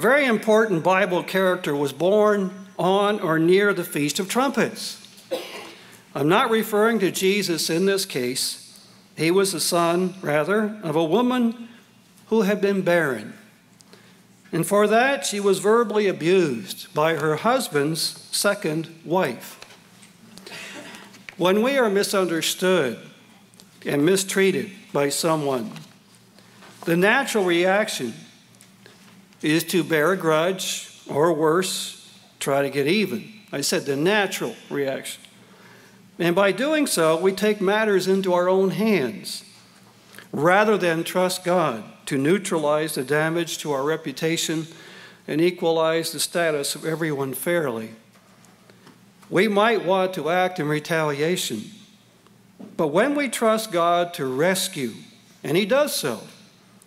very important Bible character was born on or near the Feast of Trumpets. I'm not referring to Jesus in this case. He was the son, rather, of a woman who had been barren. And for that, she was verbally abused by her husband's second wife. When we are misunderstood and mistreated by someone, the natural reaction is to bear a grudge, or worse, try to get even. I said the natural reaction. And by doing so, we take matters into our own hands rather than trust God to neutralize the damage to our reputation and equalize the status of everyone fairly. We might want to act in retaliation, but when we trust God to rescue, and He does so,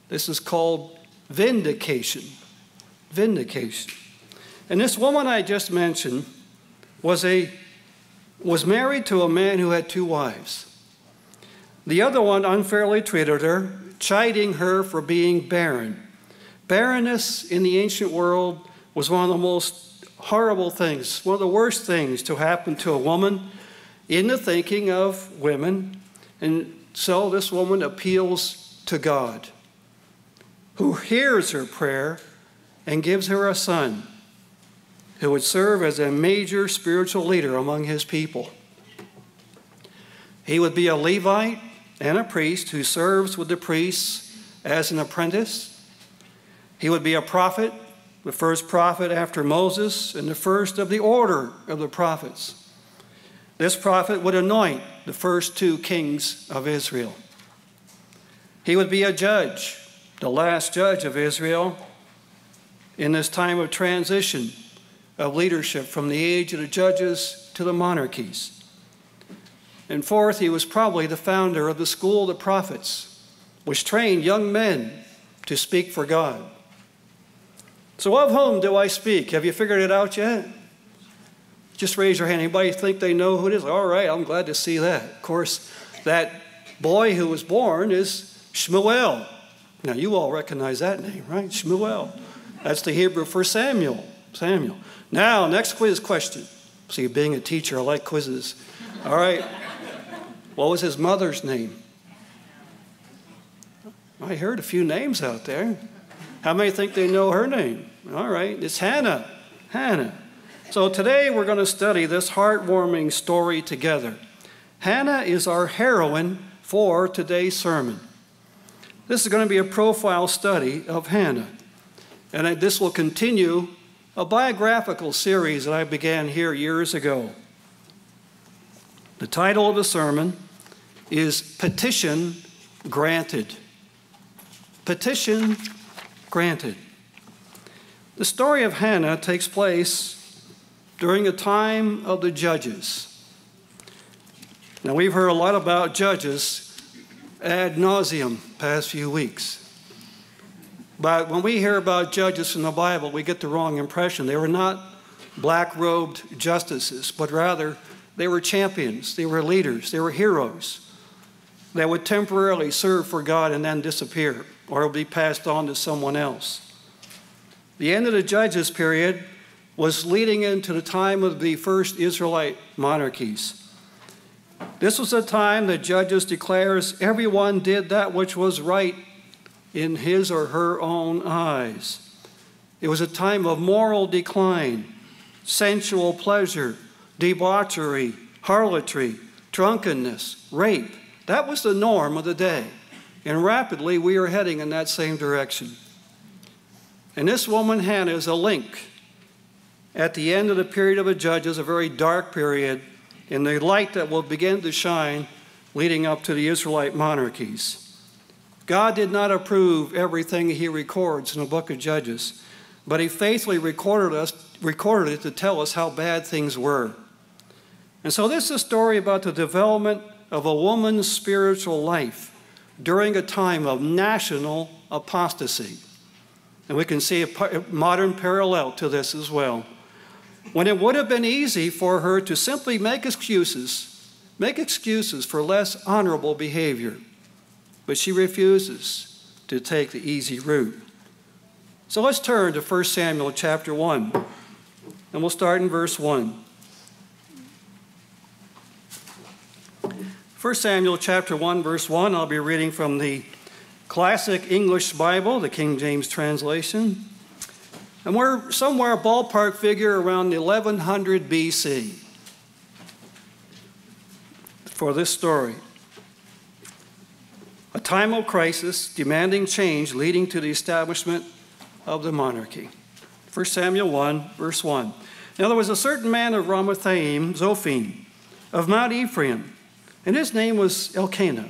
this is called vindication. Vindication. And this woman I just mentioned was married to a man who had 2 wives. The other one unfairly treated her, chiding her for being barren. Barrenness in the ancient world was one of the most horrible things, one of the worst things to happen to a woman in the thinking of women. And so this woman appeals to God, who hears her prayer and gives her a son who would serve as a major spiritual leader among his people. He would be a Levite and a priest who serves with the priests as an apprentice. He would be a prophet, the first prophet after Moses, and the first of the order of the prophets. This prophet would anoint the first 2 kings of Israel. He would be a judge, the last judge of Israel, in this time of transition of leadership from the age of the judges to the monarchies. And fourth, he was probably the founder of the school of the prophets, which trained young men to speak for God. So of whom do I speak? Have you figured it out yet? Just raise your hand. Anybody think they know who it is? All right, I'm glad to see that. Of course, that boy who was born is Shmuel. Now, you all recognize that name, right? Shmuel. That's the Hebrew for Samuel. Samuel. Now, next quiz question. See, being a teacher, I like quizzes. All right. What was his mother's name? I heard a few names out there. How many think they know her name? All right, it's Hannah. Hannah. So today we're going to study this heartwarming story together. Hannah is our heroine for today's sermon. This is going to be a profile study of Hannah. And this will continue a biographical series that I began here years ago. The title of the sermon is Petition Granted. Petition Granted. The story of Hannah takes place during a time of the judges. Now, we've heard a lot about judges ad nauseum past few weeks. But when we hear about judges in the Bible, we get the wrong impression. They were not black-robed justices, but rather they were champions, they were leaders, they were heroes that would temporarily serve for God and then disappear or be passed on to someone else. The end of the judges period was leading into the time of the first Israelite monarchies. This was a time that Judges declares everyone did that which was right in his or her own eyes. It was a time of moral decline, sensual pleasure, debauchery, harlotry, drunkenness, rape. That was the norm of the day. And rapidly we are heading in that same direction. And this woman, Hannah, is a link at the end of the period of the judges, a very dark period, in the light that will begin to shine leading up to the Israelite monarchies. God did not approve everything he records in the book of Judges, but he faithfully recorded it to tell us how bad things were. And so this is a story about the development of a woman's spiritual life during a time of national apostasy. And we can see a modern parallel to this as well. When it would have been easy for her to simply make excuses for less honorable behavior, but she refuses to take the easy route. So let's turn to 1 Samuel chapter 1, and we'll start in verse 1. 1 Samuel chapter 1, verse 1, I'll be reading from the Classic English Bible, the King James translation. And we're somewhere ballpark figure around 1100 BC for this story. A time of crisis demanding change leading to the establishment of the monarchy. 1 Samuel 1, verse 1. Now there was a certain man of Ramathaim, Zophim, of Mount Ephraim, and his name was Elkanah,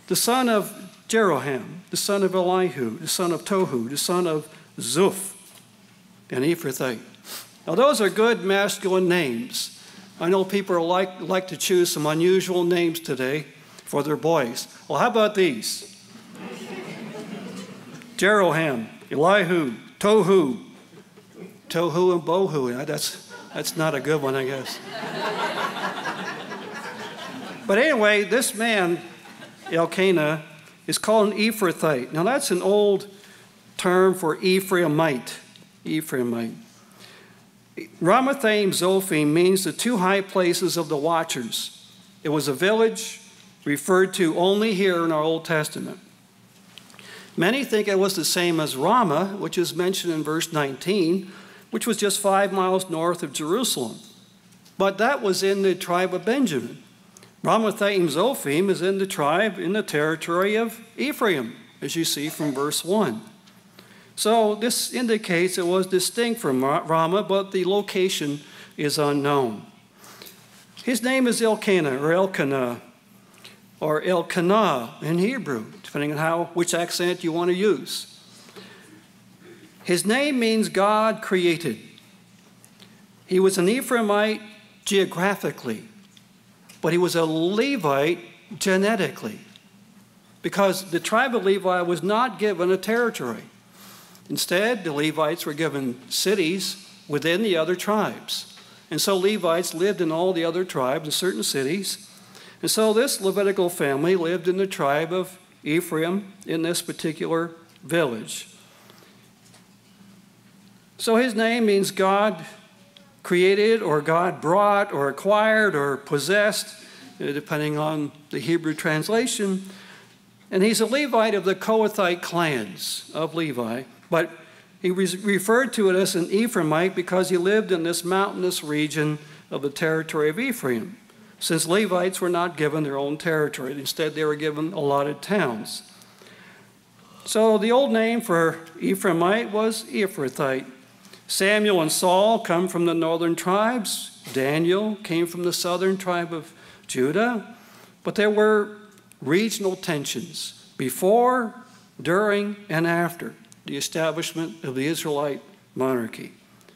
the son of Jeroham, the son of Elihu, the son of Tohu, the son of Zuph, an Ephrathite. Now those are good masculine names. I know people like to choose some unusual names today for their boys. Well, how about these? Jeroham, Elihu, Tohu. Tohu and Bohu. That's not a good one, I guess. But anyway, this man, Elkanah, is called an Ephrathite. Now that's an old term for Ephraimite. Ephraimite. Ramathaim Zophim means the two high places of the watchers. It was a village referred to only here in our Old Testament. Many think it was the same as Ramah, which is mentioned in verse 19, which was just 5 miles north of Jerusalem. But that was in the tribe of Benjamin. Ramathaim Zophim is in the tribe, in the territory of Ephraim, as you see from verse 1. So this indicates it was distinct from Ramah, but the location is unknown. His name is Elkanah, or Elkanah in Hebrew, depending on which accent you want to use. His name means God created. He was an Ephraimite geographically, but he was a Levite genetically, because the tribe of Levi was not given a territory. Instead, the Levites were given cities within the other tribes. And so Levites lived in all the other tribes in certain cities. And so this Levitical family lived in the tribe of Ephraim in this particular village. So his name means God created, or God brought, or acquired, or possessed, depending on the Hebrew translation. And he's a Levite of the Kohathite clans of Levi, but he referred to it as an Ephraimite because he lived in this mountainous region of the territory of Ephraim, since Levites were not given their own territory. Instead, they were given allotted towns. So the old name for Ephraimite was Ephrathite. Samuel and Saul come from the northern tribes. Daniel came from the southern tribe of Judah. But there were regional tensions before, during, and after the establishment of the Israelite monarchy,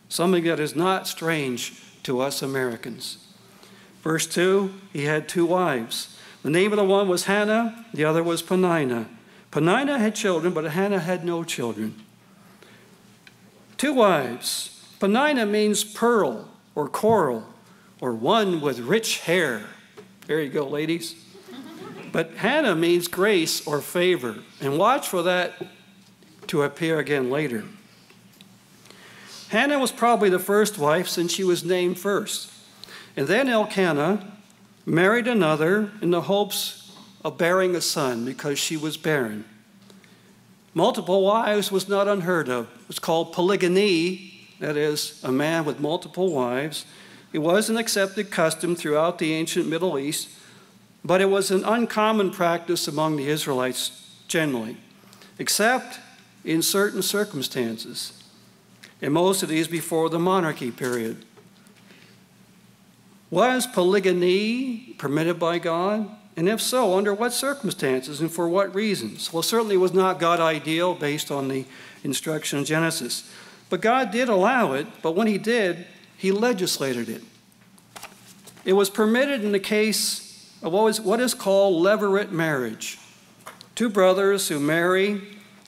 something that is not strange to us Americans. Verse 2, he had 2 wives. The name of the one was Hannah, the other was Peninnah. Peninnah had children, but Hannah had no children. 2 wives. Peninnah means pearl or coral, or one with rich hair. There you go, ladies. But Hannah means grace or favor. And watch for that to appear again later. Hannah was probably the first wife since she was named first. And then Elkanah married another in the hopes of bearing a son because she was barren. Multiple wives was not unheard of. It's called polygamy, that is, a man with multiple wives. It was an accepted custom throughout the ancient Middle East, but it was an uncommon practice among the Israelites generally, except in certain circumstances, and most of these before the monarchy period. Was polygamy permitted by God? And if so, under what circumstances and for what reasons? Well, certainly it was not God ideal based on the instruction of Genesis. But God did allow it, but when he did, he legislated it. It was permitted in the case of what is called levirate marriage. 2 brothers who marry,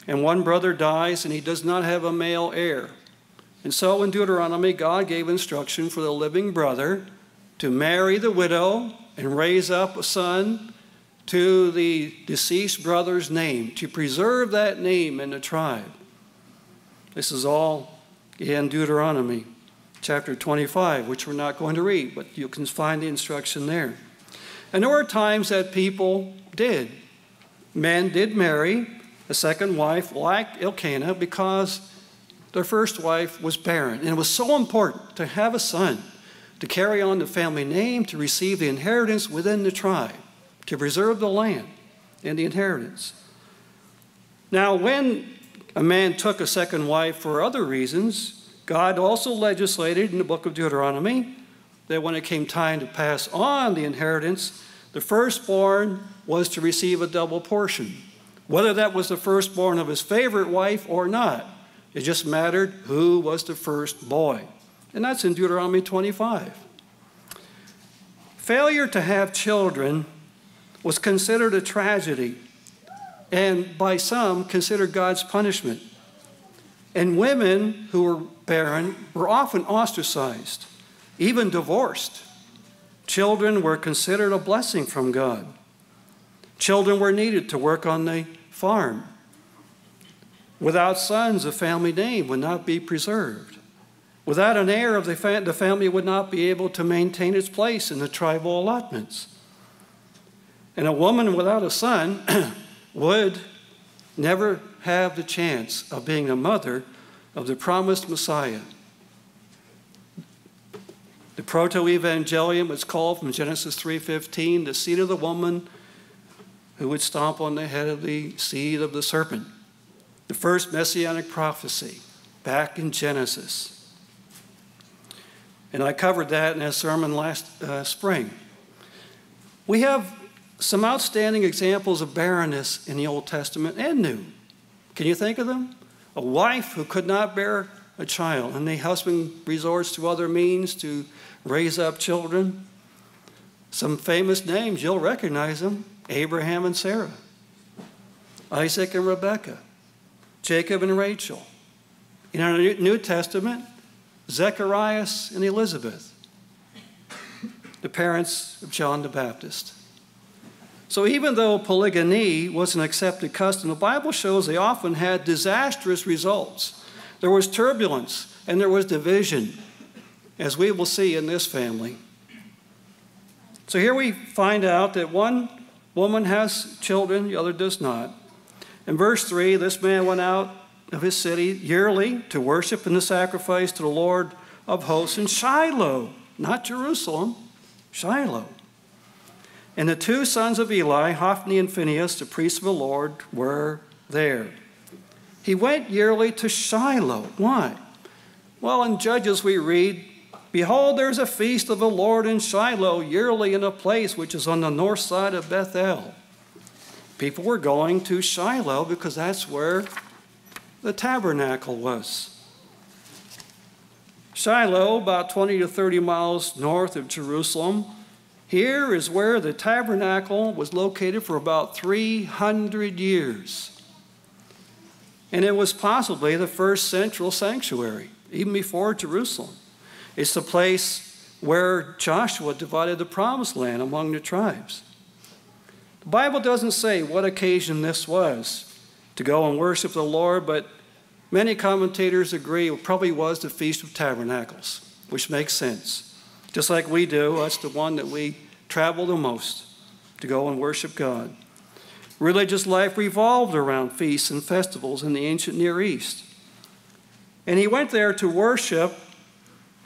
and one brother dies, and he does not have a male heir. And so in Deuteronomy, God gave instruction for the living brother to marry the widow and raise up a son to the deceased brother's name, to preserve that name in the tribe. This is all in Deuteronomy chapter 25, which we're not going to read, but you can find the instruction there. And there were times that people did. Men did marry a second wife like Elkanah because their first wife was barren. And it was so important to have a son, to carry on the family name, to receive the inheritance within the tribe, to preserve the land and the inheritance. Now, when a man took a second wife for other reasons, God also legislated in the book of Deuteronomy that when it came time to pass on the inheritance, the firstborn was to receive a double portion, whether that was the firstborn of his favorite wife or not. It just mattered who was the first boy. And that's in Deuteronomy 25. Failure to have children was considered a tragedy, and by some considered God's punishment. And women who were barren were often ostracized, even divorced. Children were considered a blessing from God. Children were needed to work on the farm. Without sons, the family name would not be preserved. Without an heir of the family would not be able to maintain its place in the tribal allotments. And a woman without a son would never have the chance of being a mother of the promised Messiah. The proto-evangelium was called from Genesis 3:15, the seed of the woman who would stomp on the head of the seed of the serpent. The first messianic prophecy back in Genesis. And I covered that in a sermon last spring. We have some outstanding examples of barrenness in the Old Testament and New. Can you think of them? A wife who could not bear a child, and the husband resorts to other means to raise up children. Some famous names, you'll recognize them: Abraham and Sarah, Isaac and Rebekah, Jacob and Rachel. In our New Testament, Zacharias and Elizabeth, the parents of John the Baptist. So even though polygyny was an accepted custom, the Bible shows they often had disastrous results. There was turbulence and there was division, as we will see in this family. So here we find out that one woman has children, the other does not. In verse 3, this man went out of his city yearly to worship and to sacrifice to the Lord of hosts in Shiloh, not Jerusalem, Shiloh. And the two sons of Eli, Hophni and Phinehas, the priests of the Lord, were there. He went yearly to Shiloh. Why? Well, in Judges we read, "Behold, there's a feast of the Lord in Shiloh yearly in a place which is on the north side of Bethel." People were going to Shiloh because that's where the tabernacle was. Shiloh, about 20 to 30 miles north of Jerusalem. Here is where the tabernacle was located for about 300 years. And it was possibly the first central sanctuary, even before Jerusalem. It's the place where Joshua divided the promised land among the tribes. The Bible doesn't say what occasion this was to go and worship the Lord, but many commentators agree it probably was the Feast of Tabernacles, which makes sense. Just like we do, that's the one that we travel the most to go and worship God. Religious life revolved around feasts and festivals in the ancient Near East. And he went there to worship,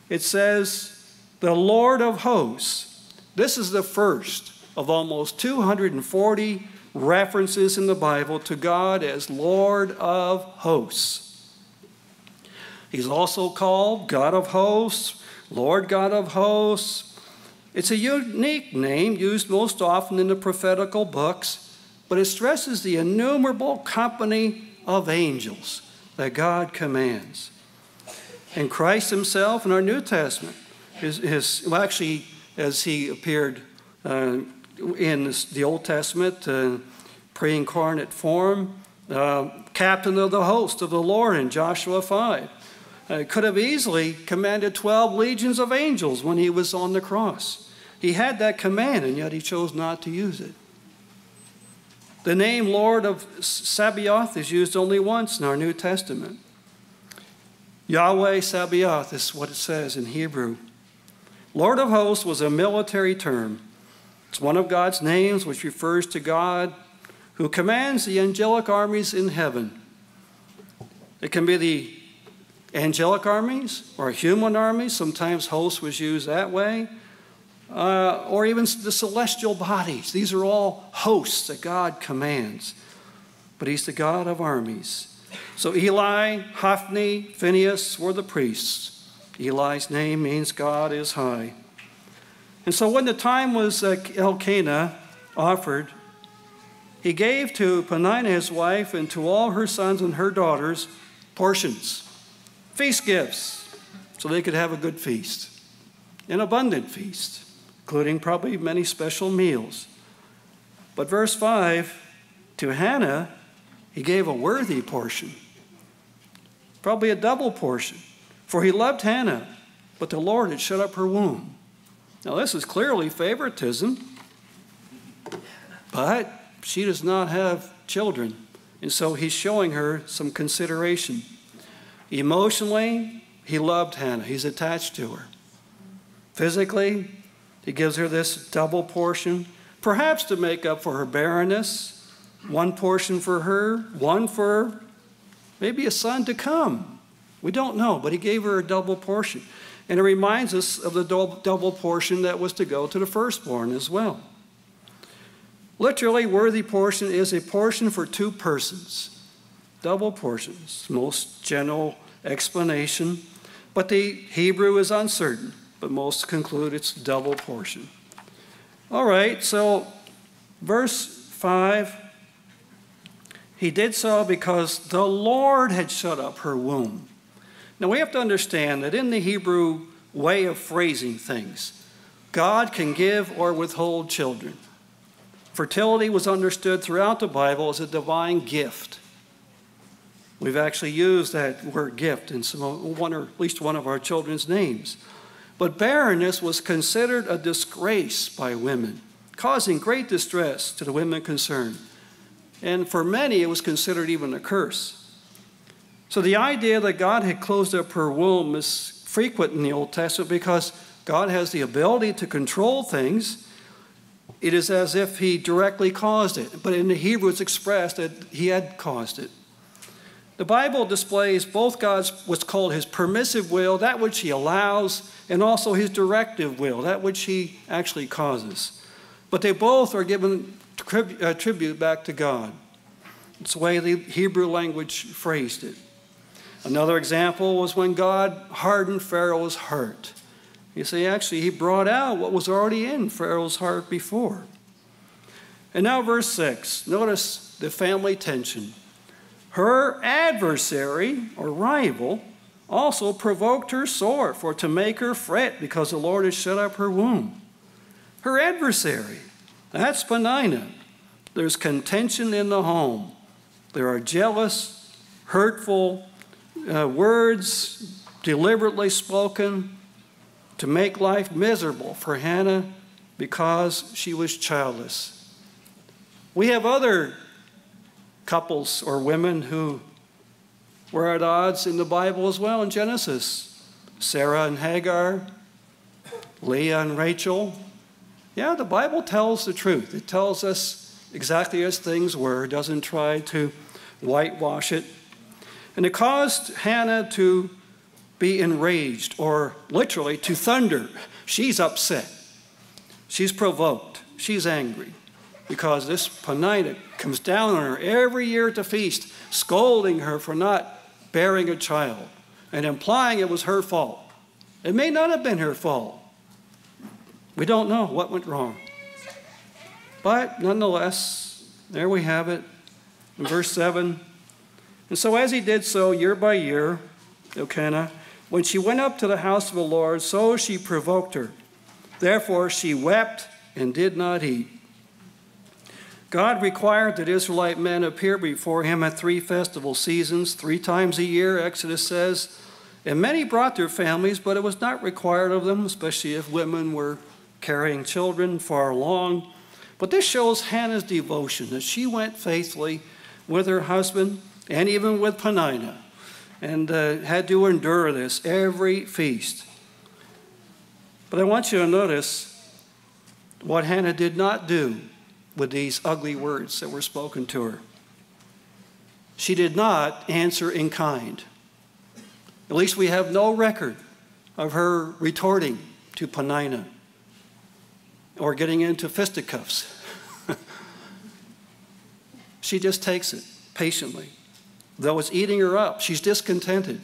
it says, the Lord of hosts. This is the first of almost 240 references in the Bible to God as Lord of hosts. He's also called God of hosts, Lord God of hosts. It's a unique name used most often in the prophetical books, but it stresses the innumerable company of angels that God commands. And Christ himself in our New Testament, actually, as he appeared in the Old Testament, pre-incarnate form, captain of the host of the Lord in Joshua 5. Could have easily commanded 12 legions of angels when he was on the cross. He had that command, and yet he chose not to use it. The name Lord of Sabaoth is used only once in our New Testament. Yahweh Sabaoth is what it says in Hebrew. Lord of hosts was a military term. It's one of God's names which refers to God who commands the angelic armies in heaven. It can be the angelic armies or human armies. Sometimes host was used that way. Or even the celestial bodies. These are all hosts that God commands. But he's the God of armies. So Eli, Hophni, Phinehas were the priests. Eli's name means God is high. And so when the time was Elkanah offered, he gave to Peninnah his wife and to all her sons and her daughters portions, feast gifts, so they could have a good feast, an abundant feast, including probably many special meals. But verse 5, to Hannah, he gave a worthy portion, probably a double portion. For he loved Hannah, but the Lord had shut up her womb. Now this is clearly favoritism, but she does not have children, and so he's showing her some consideration. Emotionally, he loved Hannah. He's attached to her. Physically, he gives her this double portion, perhaps to make up for her barrenness, one portion for her, one for maybe a son to come. We don't know, but he gave her a double portion. And it reminds us of the double portion that was to go to the firstborn as well. Literally, worthy portion is a portion for two persons. Double portions, most general explanation. But the Hebrew is uncertain, but most conclude it's double portion. All right, so verse 5, he did so because the Lord had shut up her womb. Now we have to understand that in the Hebrew way of phrasing things, God can give or withhold children. Fertility was understood throughout the Bible as a divine gift. We've actually used that word gift in one or at least one of our children's names. But barrenness was considered a disgrace by women, causing great distress to the women concerned. And for many, it was considered even a curse. So the idea that God had closed up her womb is frequent in the Old Testament because God has the ability to control things. It is as if he directly caused it. But in the Hebrew, it's expressed that he had caused it. The Bible displays both God's, what's called his permissive will, that which he allows, and also his directive will, that which he actually causes. But they both are given tribute back to God. It's the way the Hebrew language phrased it. Another example was when God hardened Pharaoh's heart. You see, actually, he brought out what was already in Pharaoh's heart before. And now verse 6, notice the family tension. Her adversary, or rival, also provoked her sore, for to make her fret, because the Lord has shut up her womb. Her adversary, that's Peninnah. There's contention in the home. There are jealous, hurtful words deliberately spoken to make life miserable for Hannah because she was childless. We have other couples or women who were at odds in the Bible as well in Genesis. Sarah and Hagar, Leah and Rachel. Yeah, the Bible tells the truth. It tells us exactly as things were. It doesn't try to whitewash it. And it caused Hannah to be enraged, or literally to thunder. She's upset. She's provoked. She's angry because this Peninnah comes down on her every year at the feast, scolding her for not bearing a child and implying it was her fault. It may not have been her fault. We don't know what went wrong. But nonetheless, there we have it in verse 7. And so as he did so year by year, Elkanah, when she went up to the house of the Lord, so she provoked her. Therefore she wept and did not eat. God required that Israelite men appear before him at 3 festival seasons, 3 times a year, Exodus says. And many brought their families, but it was not required of them, especially if women were carrying children far along. But this shows Hannah's devotion, that she went faithfully with her husband and even with Peninnah. and had to endure this every feast. But I want you to notice what Hannah did not do with these ugly words that were spoken to her. She did not answer in kind. At least we have no record of her retorting to Peninnah or getting into fisticuffs. She just takes it patiently. Though it's eating her up, she's discontented.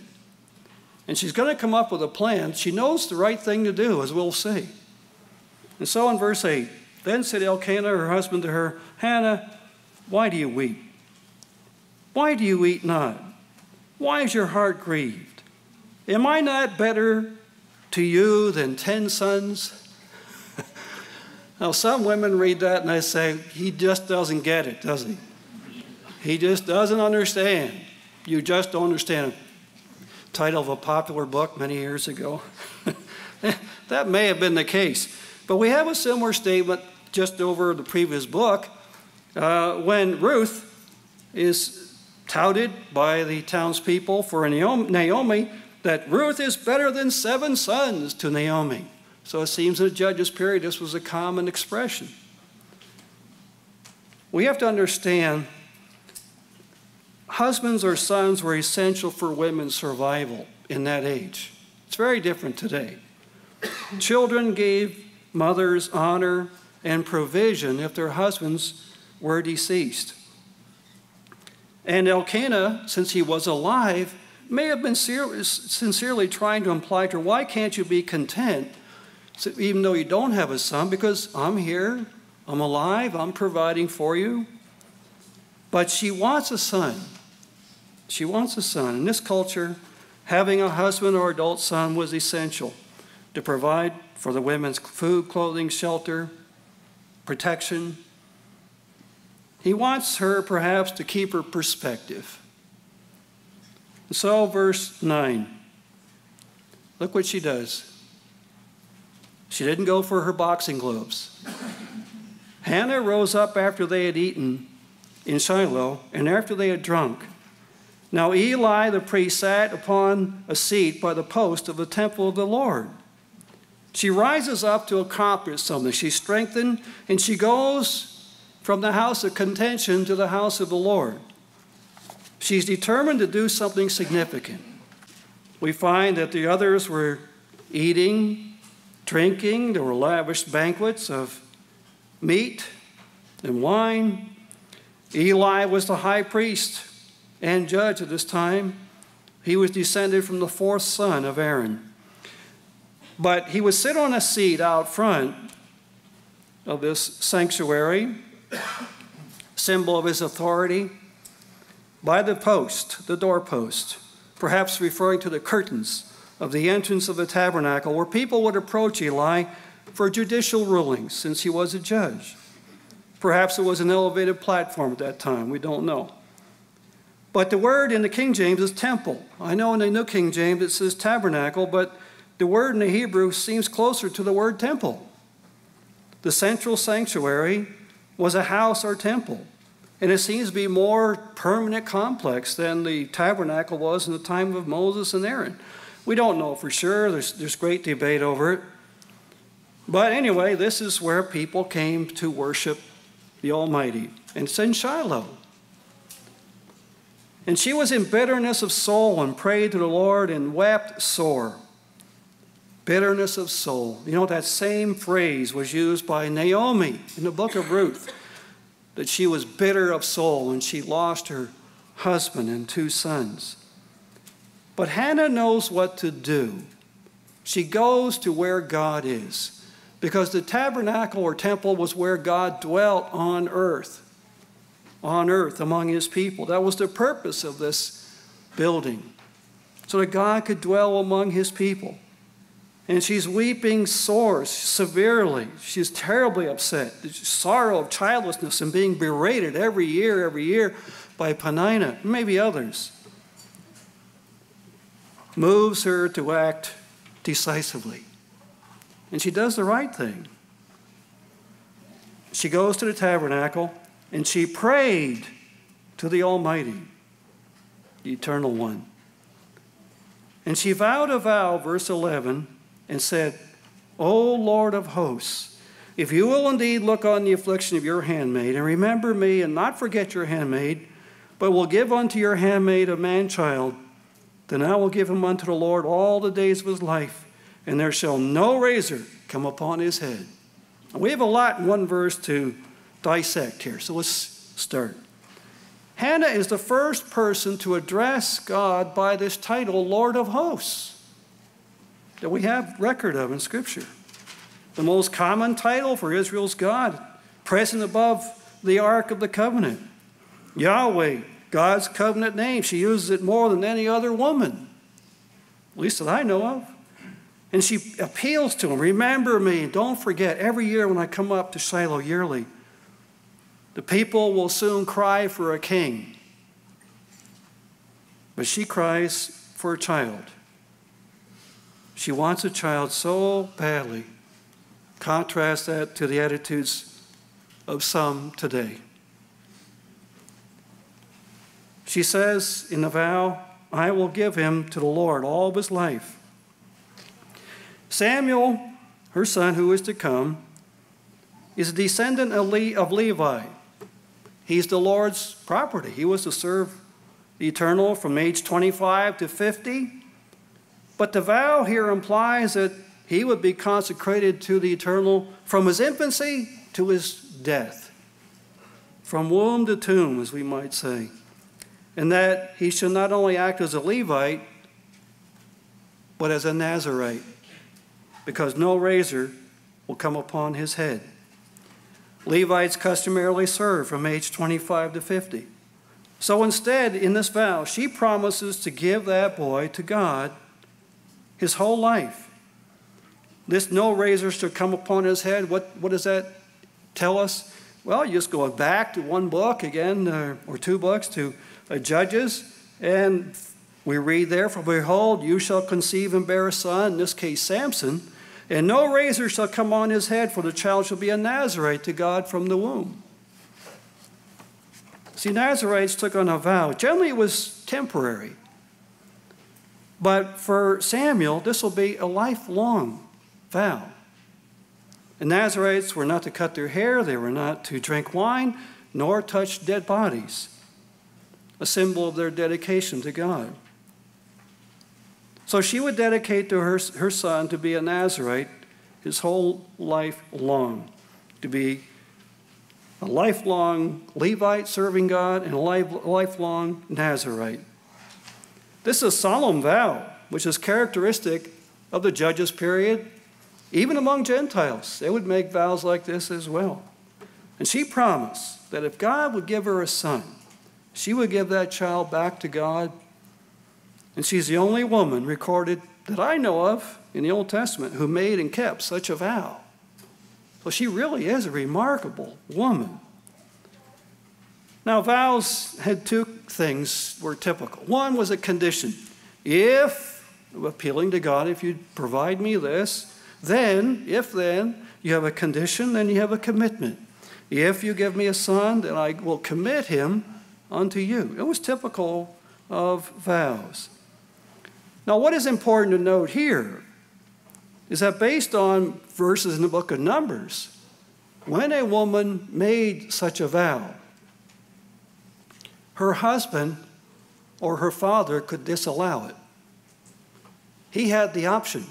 And she's going to come up with a plan. She knows the right thing to do, as we'll see. And so in verse 8, then said Elkanah, her husband, to her, Hannah, why do you weep? Why do you eat not? Why is your heart grieved? Am I not better to you than 10 sons? Now, some women read that and they say, he just doesn't get it, does he? He just doesn't understand. You just don't understand. Title of a popular book many years ago. That may have been the case. But we have a similar statement just over the previous book when Ruth is touted by the townspeople for Naomi that Ruth is better than 7 sons to Naomi. So it seems in the Judges period this was a common expression. We have to understand husbands or sons were essential for women's survival in that age. It's very different today. Children gave mothers honor and provision if their husbands were deceased. And Elkanah, since he was alive, may have been sincerely trying to imply to her, why can't you be content, even though you don't have a son, because I'm here, I'm alive, I'm providing for you. But she wants a son. She wants a son. In this culture, having a husband or adult son was essential to provide for the women's food, clothing, shelter, protection. He wants her perhaps to keep her perspective. So verse 9, look what she does. She didn't go for her boxing gloves. Hannah rose up after they had eaten in Shiloh and after they had drunk. Now Eli the priest sat upon a seat by the post of the temple of the Lord. She rises up to accomplish something. She's strengthened, and she goes from the house of contention to the house of the Lord. She's determined to do something significant. We find that the others were eating, drinking. There were lavish banquets of meat and wine. Eli was the high priest and judge at this time. He was descended from the 4th son of Aaron. But he would sit on a seat out front of this sanctuary, symbol of his authority, by the post, the doorpost, perhaps referring to the curtains of the entrance of the tabernacle, where people would approach Eli for judicial rulings, since he was a judge. Perhaps it was an elevated platform at that time, we don't know. But the word in the King James is temple. I know in the New King James it says tabernacle, but the word in the Hebrew seems closer to the word temple. The central sanctuary was a house or temple, and it seems to be more permanent complex than the tabernacle was in the time of Moses and Aaron. We don't know for sure. There's great debate over it. But anyway, this is where people came to worship the Almighty, and it's in Shiloh. And she was in bitterness of soul and prayed to the Lord and wept sore. Bitterness of soul. You know, that same phrase was used by Naomi in the book of Ruth, that she was bitter of soul when she lost her husband and 2 sons. But Hannah knows what to do. She goes to where God is, because the tabernacle or temple was where God dwelt on earth among his people. That was the purpose of this building, so that God could dwell among his people. And she's weeping sore, severely. She's terribly upset. The sorrow of childlessness and being berated every year by Peninnah, maybe others, moves her to act decisively. And she does the right thing. She goes to the tabernacle and she prayed to the Almighty, the Eternal One. And she vowed a vow, verse 11, and said, O Lord of hosts, if you will indeed look on the affliction of your handmaid, and remember me, and not forget your handmaid, but will give unto your handmaid a man-child, then I will give him unto the Lord all the days of his life, and there shall no razor come upon his head. And we have a lot in one verse to dissect here, so let's start. Hannah is the first person to address God by this title, Lord of hosts, that we have record of in Scripture. The most common title for Israel's God, present above the Ark of the Covenant. Yahweh, God's covenant name. She uses it more than any other woman, at least that I know of. And she appeals to him, remember me, don't forget, every year when I come up to Shiloh yearly, the people will soon cry for a king. But she cries for a child. She wants a child so badly. Contrast that to the attitudes of some today. She says in the vow, I will give him to the Lord all of his life. Samuel, her son who is to come, is a descendant of Levi. He's the Lord's property. He was to serve the eternal from age 25 to 50. But the vow here implies that he would be consecrated to the eternal from his infancy to his death, from womb to tomb, as we might say. And that he should not only act as a Levite, but as a Nazarite, because no razor will come upon his head. Levites customarily serve from age 25 to 50. So instead, in this vow, she promises to give that boy to God his whole life. This no razor shall come upon his head. What does that tell us? Well, you just go back to one book again, or two books, to Judges, and we read there, for behold, you shall conceive and bear a son, in this case Samson, and no razor shall come on his head, for the child shall be a Nazarite to God from the womb. See, Nazarites took on a vow. Generally, it was temporary. But for Samuel, this will be a lifelong vow. And Nazarites were not to cut their hair, they were not to drink wine, nor touch dead bodies, a symbol of their dedication to God. So she would dedicate to her son to be a Nazarite his whole life long, to be a lifelong Levite serving God and a lifelong Nazarite. This is a solemn vow, which is characteristic of the Judges period. Even among Gentiles, they would make vows like this as well. And she promised that if God would give her a son, she would give that child back to God. And she's the only woman recorded that I know of in the Old Testament who made and kept such a vow. So she really is a remarkable woman. Now, vows had two things were typical. One was a condition. If, appealing to God, if you provide me this, then, you have a condition, then you have a commitment. If you give me a son, then I will commit him unto you. It was typical of vows. Now, what is important to note here is that based on verses in the book of Numbers, when a woman made such a vow, her husband or her father could disallow it. He had the option.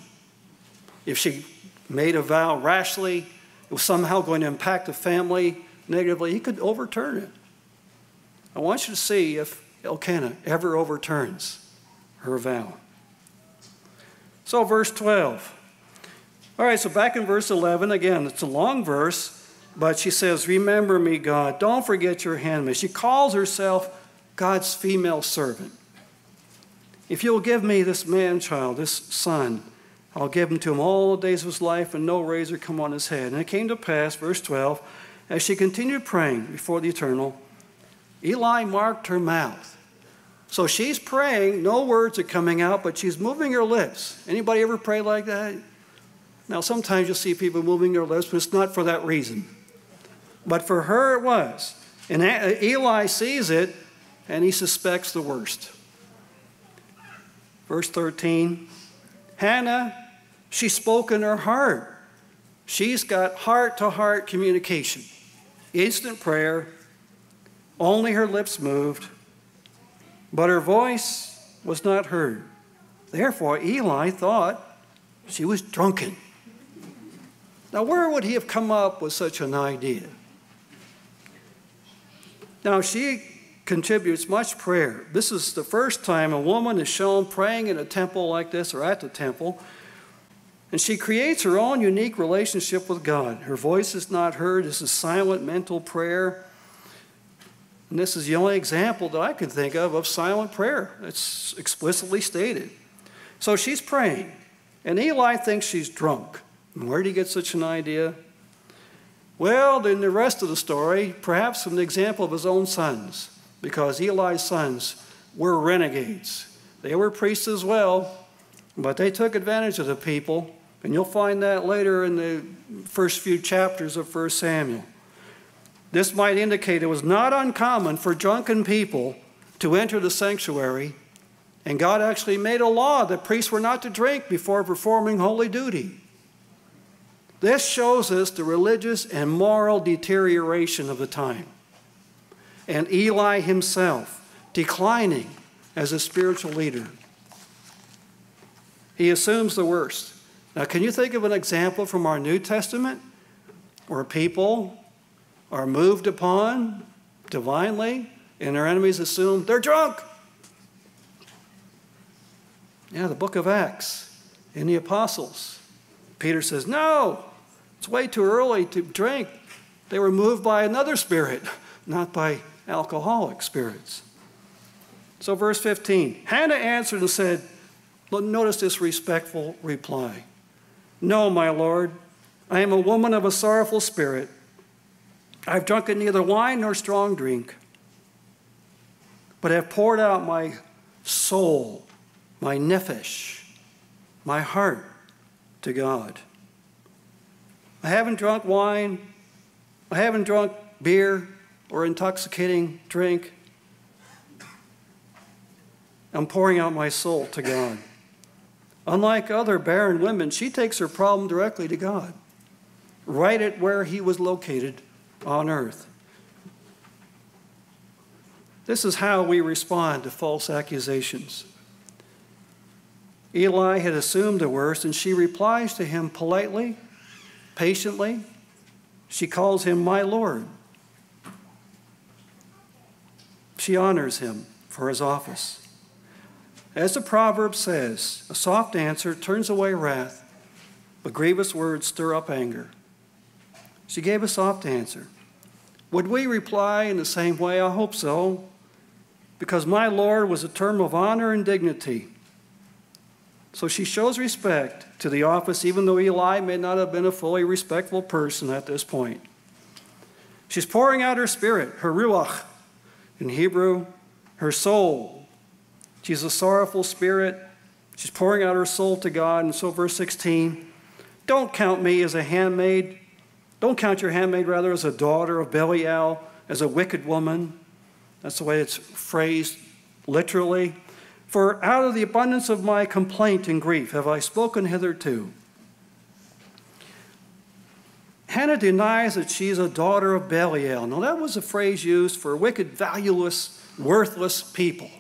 If she made a vow rashly, it was somehow going to impact the family negatively, he could overturn it. I want you to see if Elkanah ever overturns her vow. So verse 12. All right, so back in verse 11, again, it's a long verse, but she says, remember me, God, don't forget your handmaid. She calls herself God's female servant. If you'll give me this man-child, this son, I'll give him to him all the days of his life, and no razor come on his head. And it came to pass, verse 12, as she continued praying before the Eternal, Eli marked her mouth. So she's praying, no words are coming out, but she's moving her lips. Anybody ever pray like that? Now, sometimes you'll see people moving their lips, but it's not for that reason. But for her, it was. And Eli sees it, and he suspects the worst. Verse 13, Hannah, she spoke in her heart. She's got heart-to-heart communication. Instant prayer. Only her lips moved, but her voice was not heard. Therefore, Eli thought she was drunken. Now, where would he have come up with such an idea? Now, she contributes much prayer. This is the first time a woman is shown praying in a temple like this or at the temple. And she creates her own unique relationship with God. Her voice is not heard. This is silent mental prayer. And this is the only example that I can think of silent prayer. It's explicitly stated. So she's praying. And Eli thinks she's drunk. And where did he get such an idea? Well, in the rest of the story, perhaps from the example of his own sons, because Eli's sons were renegades. They were priests as well, but they took advantage of the people, and you'll find that later in the first few chapters of 1 Samuel. This might indicate it was not uncommon for drunken people to enter the sanctuary, and God actually made a law that priests were not to drink before performing holy duty. This shows us the religious and moral deterioration of the time, and Eli himself declining as a spiritual leader. He assumes the worst. Now, can you think of an example from our New Testament where people are moved upon divinely and their enemies assume they're drunk? Yeah, the book of Acts in the apostles. Peter says, no, it's way too early to drink. They were moved by another spirit, not by alcoholic spirits. So verse 15, Hannah answered and said, notice this respectful reply. No, my Lord, I am a woman of a sorrowful spirit. I've drunken neither wine nor strong drink, but have poured out my soul, my nephesh, my heart to God. I haven't drunk wine. I haven't drunk beer or intoxicating drink. I'm pouring out my soul to God. Unlike other barren women, she takes her problem directly to God, right at where he was located on earth. This is how we respond to false accusations. Eli had assumed the worst, and she replies to him politely, patiently. She calls him my Lord. She honors him for his office. As the proverb says, a soft answer turns away wrath, but grievous words stir up anger. She gave a soft answer. Would we reply in the same way? I hope so, because my Lord was a term of honor and dignity. So she shows respect to the office, even though Eli may not have been a fully respectful person at this point. She's pouring out her spirit, her ruach, in Hebrew, her soul. She's a sorrowful spirit. She's pouring out her soul to God. And so verse 16, don't count me as a handmaid. Don't count your handmaid, rather, as a daughter of Belial, as a wicked woman. That's the way it's phrased literally. For out of the abundance of my complaint and grief have I spoken hitherto. Hannah denies that she's a daughter of Belial. Now, that was a phrase used for wicked, valueless, worthless people.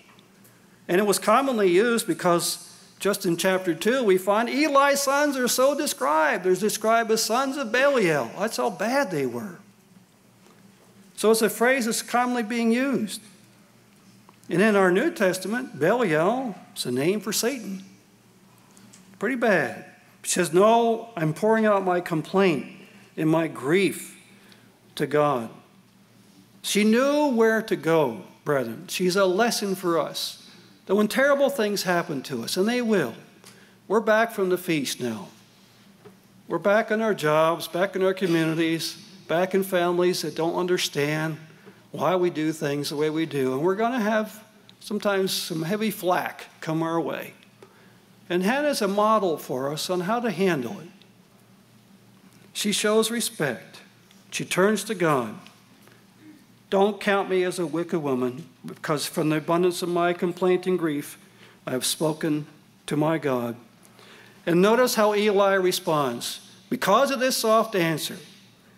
And it was commonly used because just in chapter 2, we find Eli's sons are so described. They're described as sons of Belial. That's how bad they were. So it's a phrase that's commonly being used. And in our New Testament, Belial is a name for Satan. Pretty bad. She says, no, I'm pouring out my complaint and my grief to God. She knew where to go, brethren. She's a lesson for us. That when terrible things happen to us, and they will, we're back from the feast now. We're back in our jobs, back in our communities, back in families that don't understand why we do things the way we do. And we're going to have sometimes some heavy flack come our way. And Hannah's a model for us on how to handle it. She shows respect. She turns to God. Don't count me as a wicked woman, because from the abundance of my complaint and grief, I have spoken to my God. And notice how Eli responds. Because of this soft answer,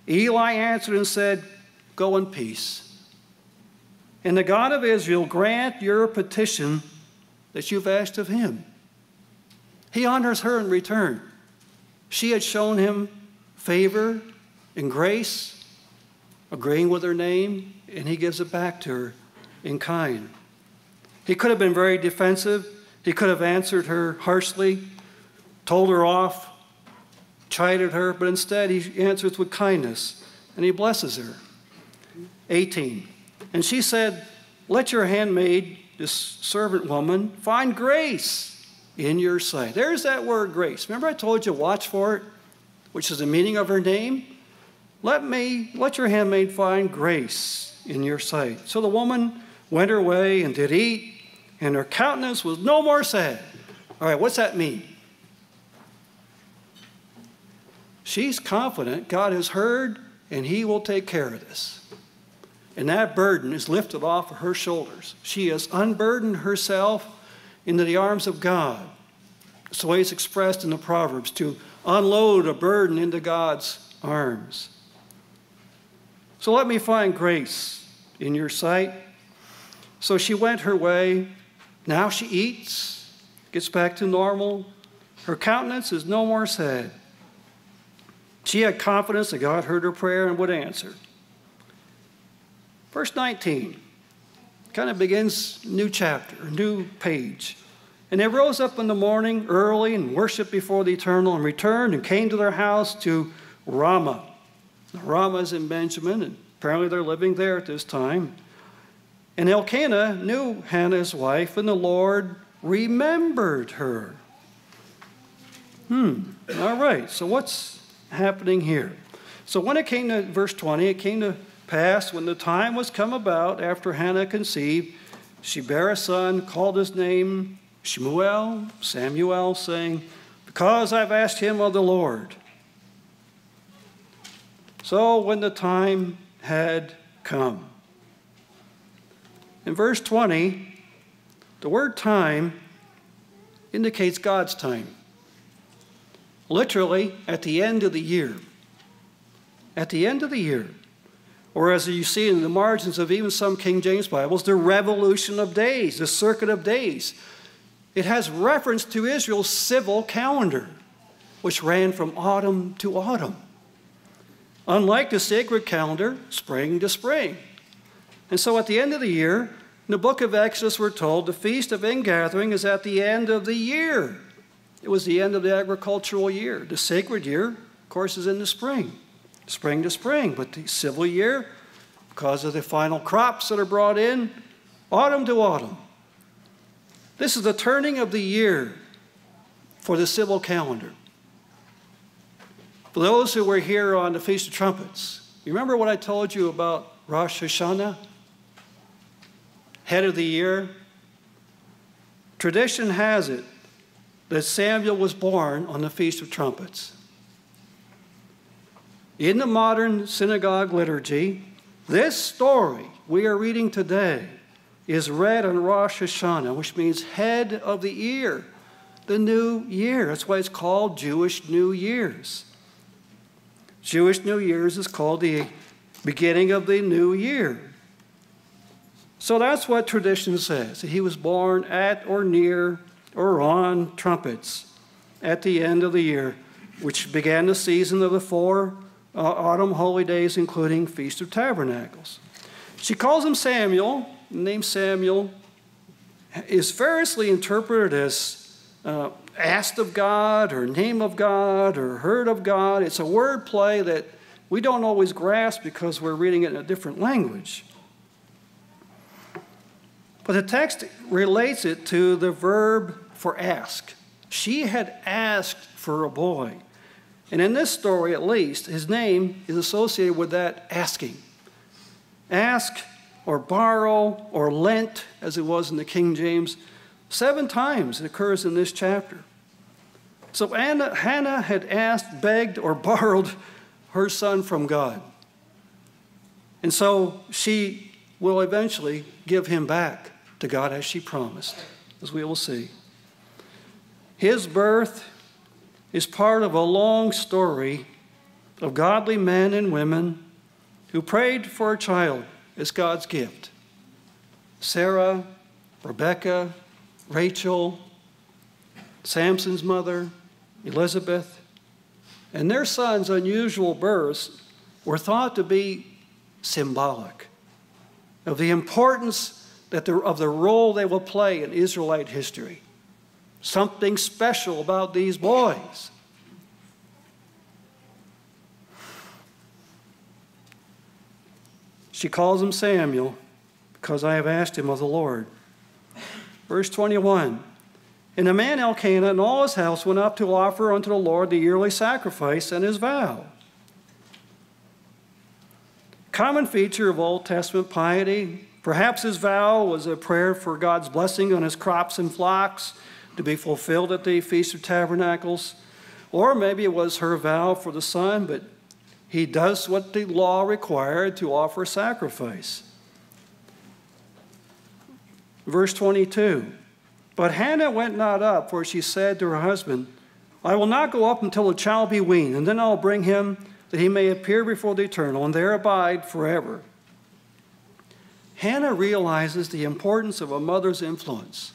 Eli answered and said, "Go in peace. And the God of Israel grant your petition that you've asked of him." He honors her in return. She had shown him favor and grace, agreeing with her name, and he gives it back to her in kind. He could have been very defensive. He could have answered her harshly, told her off, chided her, but instead he answers with kindness, and he blesses her. 18. And she said, "Let your handmaid, this servant woman, find grace in your sight." There's that word grace. Remember I told you watch for it, which is the meaning of her name? Let your handmaid find grace in your sight. So the woman went her way and did eat, and her countenance was no more sad. All right, what's that mean? She's confident God has heard and he will take care of this. And that burden is lifted off of her shoulders. She has unburdened herself into the arms of God. It's the way it's expressed in the Proverbs, to unload a burden into God's arms. So let me find grace in your sight. So she went her way. Now she eats, gets back to normal. Her countenance is no more sad. She had confidence that God heard her prayer and would answer. Verse 19 kind of begins a new chapter, a new page. And they rose up in the morning early and worshiped before the Eternal and returned and came to their house to Ramah. Now, Ramah is in Benjamin, and apparently they're living there at this time. And Elkanah knew Hannah's wife, and the Lord remembered her. All right, so what's happening here? So when it came to verse 20, it came to pass when the time was come about after Hannah conceived, she bare a son, called his name Samuel, saying, "Because I've asked him of the Lord." So when the time had come. In verse 20, the word time indicates God's time. Literally, at the end of the year. At the end of the year. Or as you see in the margins of even some King James Bibles, the revolution of days, the circuit of days. It has reference to Israel's civil calendar, which ran from autumn to autumn. Unlike the sacred calendar, spring to spring. And so at the end of the year, in the book of Exodus, we're told the Feast of Ingathering is at the end of the year. It was the end of the agricultural year. The sacred year, of course, is in the spring to spring. But the civil year, because of the final crops that are brought in, autumn to autumn. This is the turning of the year for the civil calendar. For those who were here on the Feast of Trumpets, you remember what I told you about Rosh Hashanah? Head of the year. Tradition has it that Samuel was born on the Feast of Trumpets. In the modern synagogue liturgy, this story we are reading today is read on Rosh Hashanah, which means head of the year, the new year. That's why it's called Jewish New Year's. Jewish New Year's is called the beginning of the new year. So that's what tradition says. He was born at or near or on trumpets at the end of the year, which began the season of the 4 autumn holy days, including Feast of Tabernacles. She calls him Samuel. The name Samuel is variously interpreted as asked of God or name of God or heard of God. It's a word play that we don't always grasp because we're reading it in a different language. But the text relates it to the verb for ask. She had asked for a boy. And in this story, at least, his name is associated with that asking. Ask or borrow or lent, as it was in the King James, 7 times it occurs in this chapter. So Hannah had asked, begged, or borrowed her son from God. And so she will eventually give him back to God as she promised, as we will see. His birth is part of a long story of godly men and women who prayed for a child as God's gift. Sarah, Rebecca, Rachel, Samson's mother, Elizabeth, and their sons' unusual births were thought to be symbolic of the importance of the role they will play in Israelite history. Something special about these boys. She calls him Samuel because I have asked him of the Lord. Verse 21, and the man Elkanah and all his house went up to offer unto the Lord the yearly sacrifice and his vow. Common feature of Old Testament piety. Perhaps his vow was a prayer for God's blessing on his crops and flocks to be fulfilled at the Feast of Tabernacles. Or maybe it was her vow for the son, but he does what the law required to offer sacrifice. Verse 22, but Hannah went not up, for she said to her husband, I will not go up until the child be weaned, and then I'll bring him that he may appear before the Eternal, and there abide forever. Hannah realizes the importance of a mother's influence.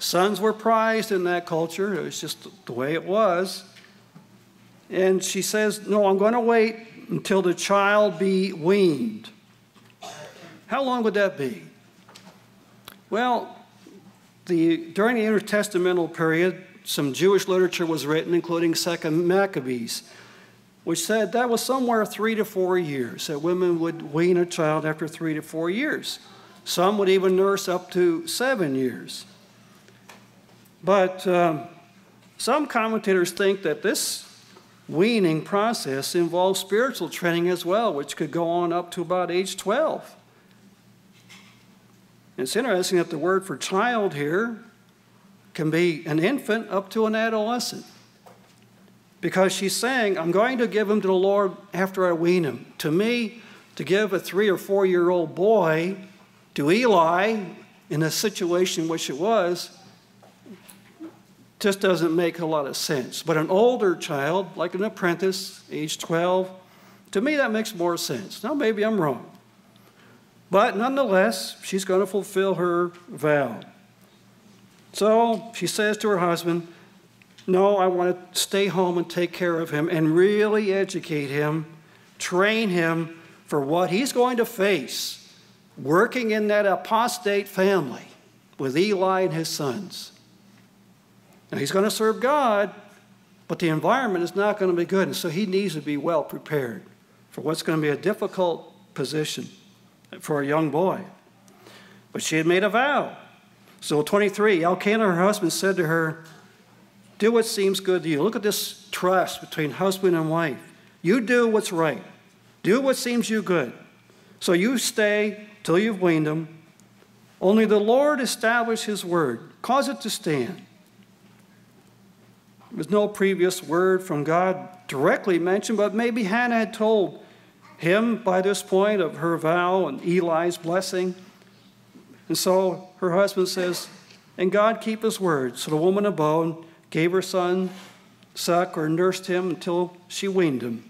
Sons were prized in that culture. It was just the way it was. And she says, no, I'm going to wait until the child be weaned. How long would that be? Well, during the intertestamental period, some Jewish literature was written, including 2 Maccabees, which said that was somewhere 3 to 4 years, that women would wean a child after 3 to 4 years. Some would even nurse up to 7 years. But some commentators think that this weaning process involves spiritual training as well, which could go on up to about age 12. It's interesting that the word for child here can be an infant up to an adolescent. Because she's saying, I'm going to give him to the Lord after I wean him. To me, to give a 3 or 4 year old boy to Eli in a situation which it was, just doesn't make a lot of sense. But an older child, like an apprentice, age 12, to me that makes more sense. Now maybe I'm wrong. But nonetheless, she's going to fulfill her vow. So she says to her husband, no, I want to stay home and take care of him and really educate him, train him for what he's going to face working in that apostate family with Eli and his sons. Now, he's going to serve God, but the environment is not going to be good, and so he needs to be well prepared for what's going to be a difficult position for a young boy. But she had made a vow. So 23, Elkanah, her husband, said to her, do what seems good to you. Look at this trust between husband and wife. You do what's right. Do what seems you good. So you stay till you've weaned him. Only the Lord establish his word. Cause it to stand. There was no previous word from God directly mentioned, but maybe Hannah had told him by this point of her vow and Eli's blessing. And so her husband says, and God keep his word. So the woman abode, gave her son suck or nursed him until she weaned him.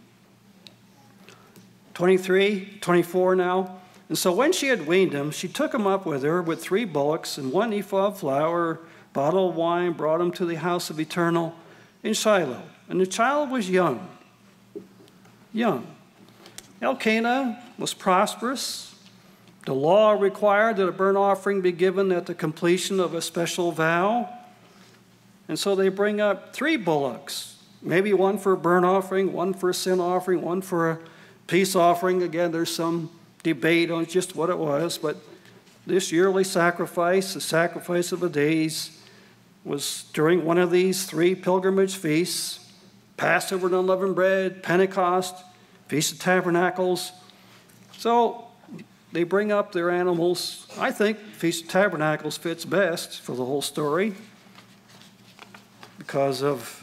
24 now. And so when she had weaned him, she took him up with her with 3 bullocks and 1 ephah of flour, bottle of wine, brought him to the house of Eternal in Shiloh. And the child was young. Elkanah was prosperous. The law required that a burnt offering be given at the completion of a special vow. And so they bring up 3 bullocks, maybe one for a burnt offering, one for a sin offering, one for a peace offering. Again, there's some debate on just what it was, but this yearly sacrifice, the sacrifice of the days, was during one of these 3 pilgrimage feasts: Passover and unleavened bread, Pentecost, Feast of Tabernacles. So they bring up their animals. I think Feast of Tabernacles fits best for the whole story because of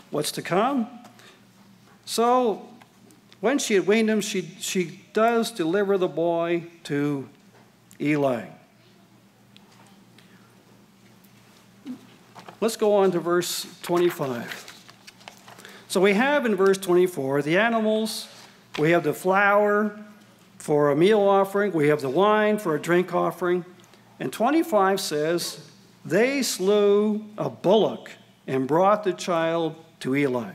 what's to come. So when she had weaned him, she does deliver the boy to Let's go on to verse 25. So we have in verse 24 the animals, we have the flour for a meal offering, we have the wine for a drink offering, and 25 says, they slew a bullock and brought the child to Eli.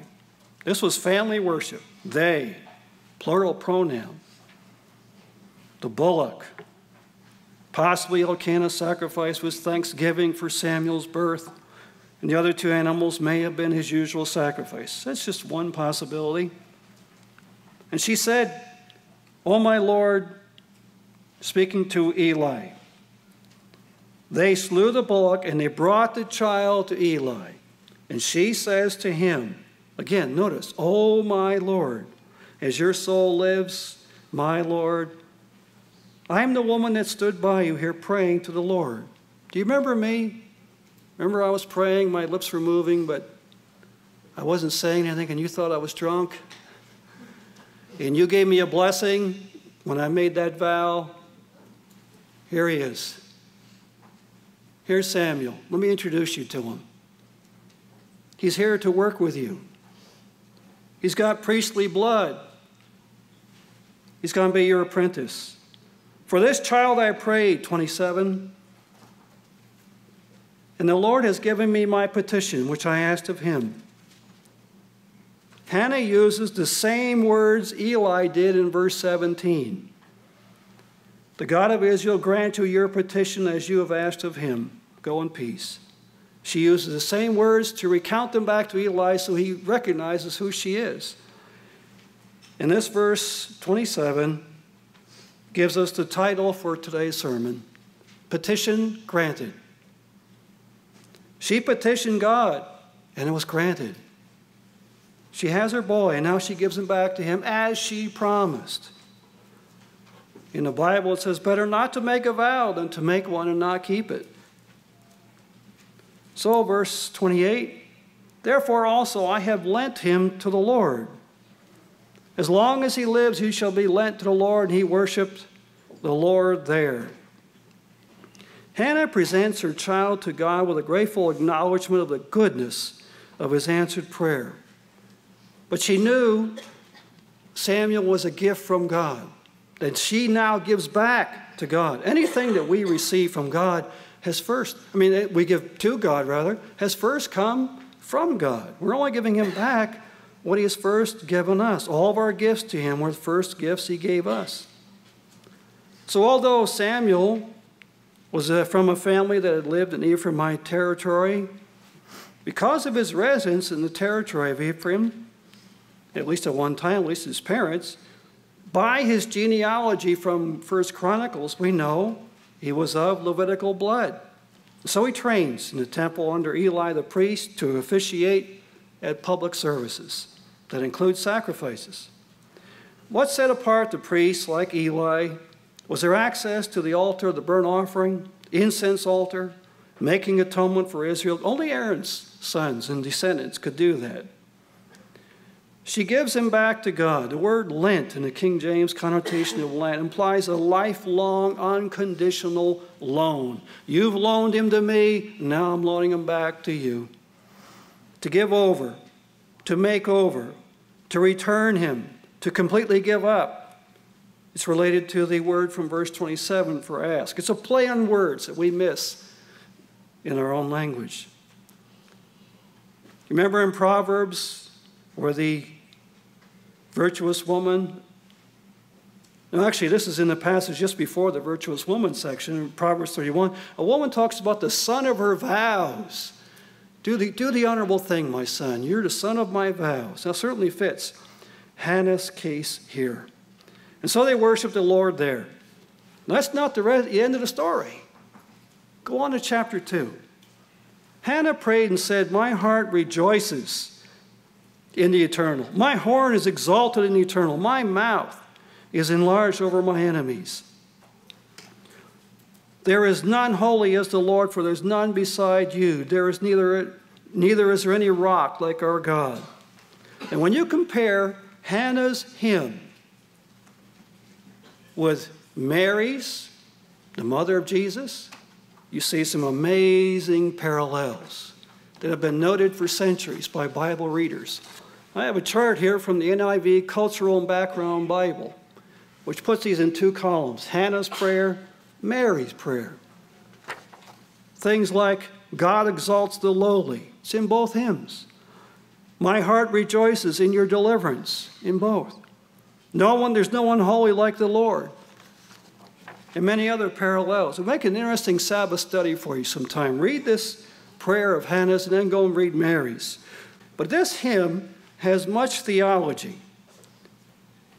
This was family worship. They, plural pronoun. The bullock. Possibly Elkanah's sacrifice was thanksgiving for Samuel's birth, and the other two animals may have been his usual sacrifice. That's just one possibility. And she said, "O my Lord," speaking to Eli, "they slew the bullock and they brought the child to Eli. And she says to him," again, notice, "O my Lord, as your soul lives, my Lord, I'm the woman that stood by you here praying to the Lord." Do you remember me? Remember I was praying, my lips were moving, but I wasn't saying anything, and you thought I was drunk? And you gave me a blessing when I made that vow. Here he is. Here's Samuel. Let me introduce you to him. He's here to work with you. He's got priestly blood. He's going to be your apprentice. For this child I prayed, 27, and the Lord has given me my petition, which I asked of him. Hannah uses the same words Eli did in verse 17. The God of Israel grant you your petition as you have asked of him. Go in peace. She uses the same words to recount them back to Eli so he recognizes who she is. And this verse 27 gives us the title for today's sermon, Petition Granted. She petitioned God, and it was granted. She has her boy, and now she gives him back to him as she promised. In the Bible, it says, better not to make a vow than to make one and not keep it. So, verse 28, therefore also I have lent him to the Lord. As long as he lives, he shall be lent to the Lord, and he worshiped the Lord there. Hannah presents her child to God with a grateful acknowledgement of the goodness of his answered prayer. But she knew Samuel was a gift from God, that she now gives back to God. Anything that we receive from God we give to God rather, has first come from God. We're only giving him back what he has first given us. All of our gifts to him were the first gifts he gave us. So although Samuel was from a family that had lived in Ephraimite territory, because of his residence in the territory of Ephraim, at least at one time, at least his parents, by his genealogy from 1 Chronicles, we know he was of Levitical blood. So he trains in the temple under Eli the priest to officiate at public services that include sacrifices. What set apart the priests like Eli was their access to the altar of the burnt offering, incense altar, making atonement for Israel. Only Aaron's sons and descendants could do that. She gives him back to God. The word lent in the King James connotation of lent implies a lifelong, unconditional loan. You've loaned him to me, now I'm loaning him back to you. To give over, to make over, to return him, to completely give up. It's related to the word from verse 27 for ask. It's a play on words that we miss in our own language. Remember in Proverbs where the virtuous woman, no, actually this is in the passage just before the virtuous woman section in Proverbs 31. A woman talks about the son of her vows. Do the honorable thing, my son. You're the son of my vows. That certainly fits Hannah's case here. And so they worship the Lord there. That's not the end of the story. Go on to chapter 2. Hannah prayed and said, my heart rejoices in the eternal. My horn is exalted in the eternal. My mouth is enlarged over my enemies. There is none holy as the Lord, for there's none beside you. There is neither is there any rock like our God. And when you compare Hannah's hymn with Mary's, the mother of Jesus, you see some amazing parallels. that have been noted for centuries by Bible readers. I have a chart here from the NIV Cultural and Background Bible, which puts these in two columns: Hannah's prayer, Mary's prayer. Things like, God exalts the lowly. It's in both hymns. My heart rejoices in your deliverance, in both. There's no one holy like the Lord. And many other parallels. We'll make an interesting Sabbath study for you sometime. Read this prayer of Hannah's and then go and read Mary's. But this hymn has much theology.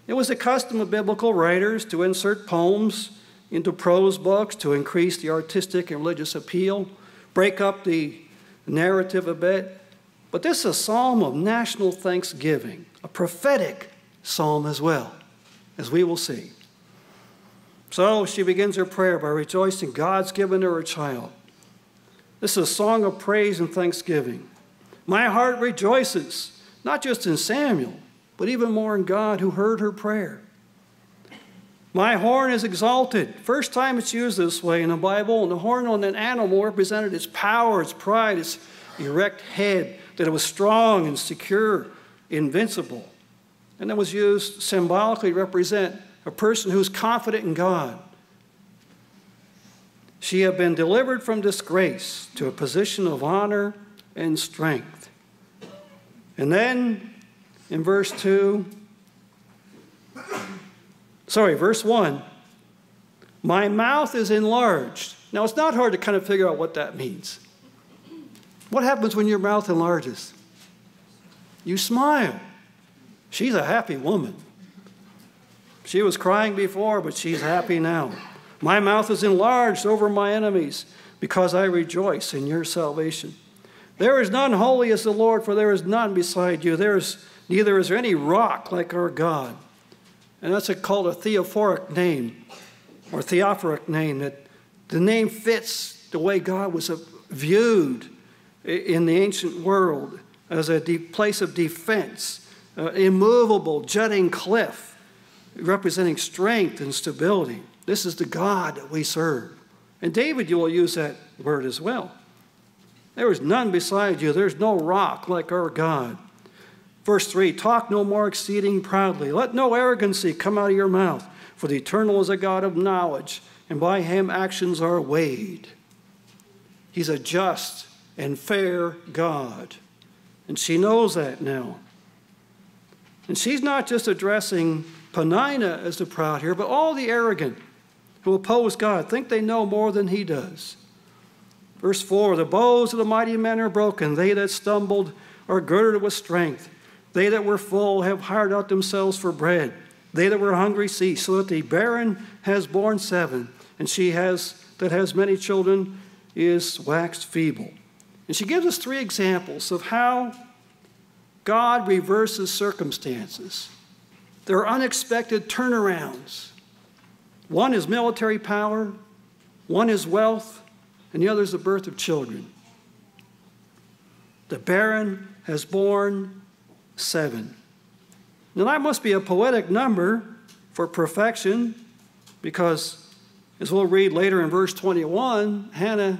It was the custom of biblical writers to insert poems into prose books to increase the artistic and religious appeal, break up the narrative a bit. But this is a psalm of national thanksgiving, a prophetic psalm as well, as we will see. So she begins her prayer by rejoicing God's given her a child. This is a song of praise and thanksgiving. My heart rejoices, not just in Samuel, but even more in God who heard her prayer. My horn is exalted. First time it's used this way in the Bible, and the horn on an animal represented its power, its pride, its erect head, that it was strong and secure, invincible. And that was used symbolically to represent a person who's confident in God. She had been delivered from disgrace to a position of honor and strength. And then in verse 1, my mouth is enlarged. Now, it's not hard to kind of figure out what that means. What happens when your mouth enlarges? You smile. She's a happy woman. She was crying before, but she's happy now. My mouth is enlarged over my enemies because I rejoice in your salvation. There is none holy as the Lord, for there is none beside you. Neither is there any rock like our God. And that's called a theophoric name, or theophoric name, that the name fits the way God was viewed in the ancient world as a place of defense, immovable, jutting cliff, representing strength and stability. This is the God that we serve. And David, you will use that word as well. There is none beside you. There's no rock like our God. Verse 3, talk no more exceeding proudly. Let no arrogancy come out of your mouth, for the Eternal is a God of knowledge, and by him actions are weighed. He's a just and fair God, and she knows that now. And she's not just addressing Penina as the proud here, but all the arrogant who oppose God, think they know more than he does. Verse 4, the bows of the mighty men are broken. They that stumbled are girded with strength. They that were full have hired out themselves for bread. They that were hungry cease, so that the barren has borne 7, and she that has many children is waxed feeble. And she gives us 3 examples of how God reverses circumstances. There are unexpected turnarounds. One is military power, one is wealth, and the other is the birth of children. The barren has borne 7. Now that must be a poetic number for perfection, because as we'll read later in verse 21, Hannah,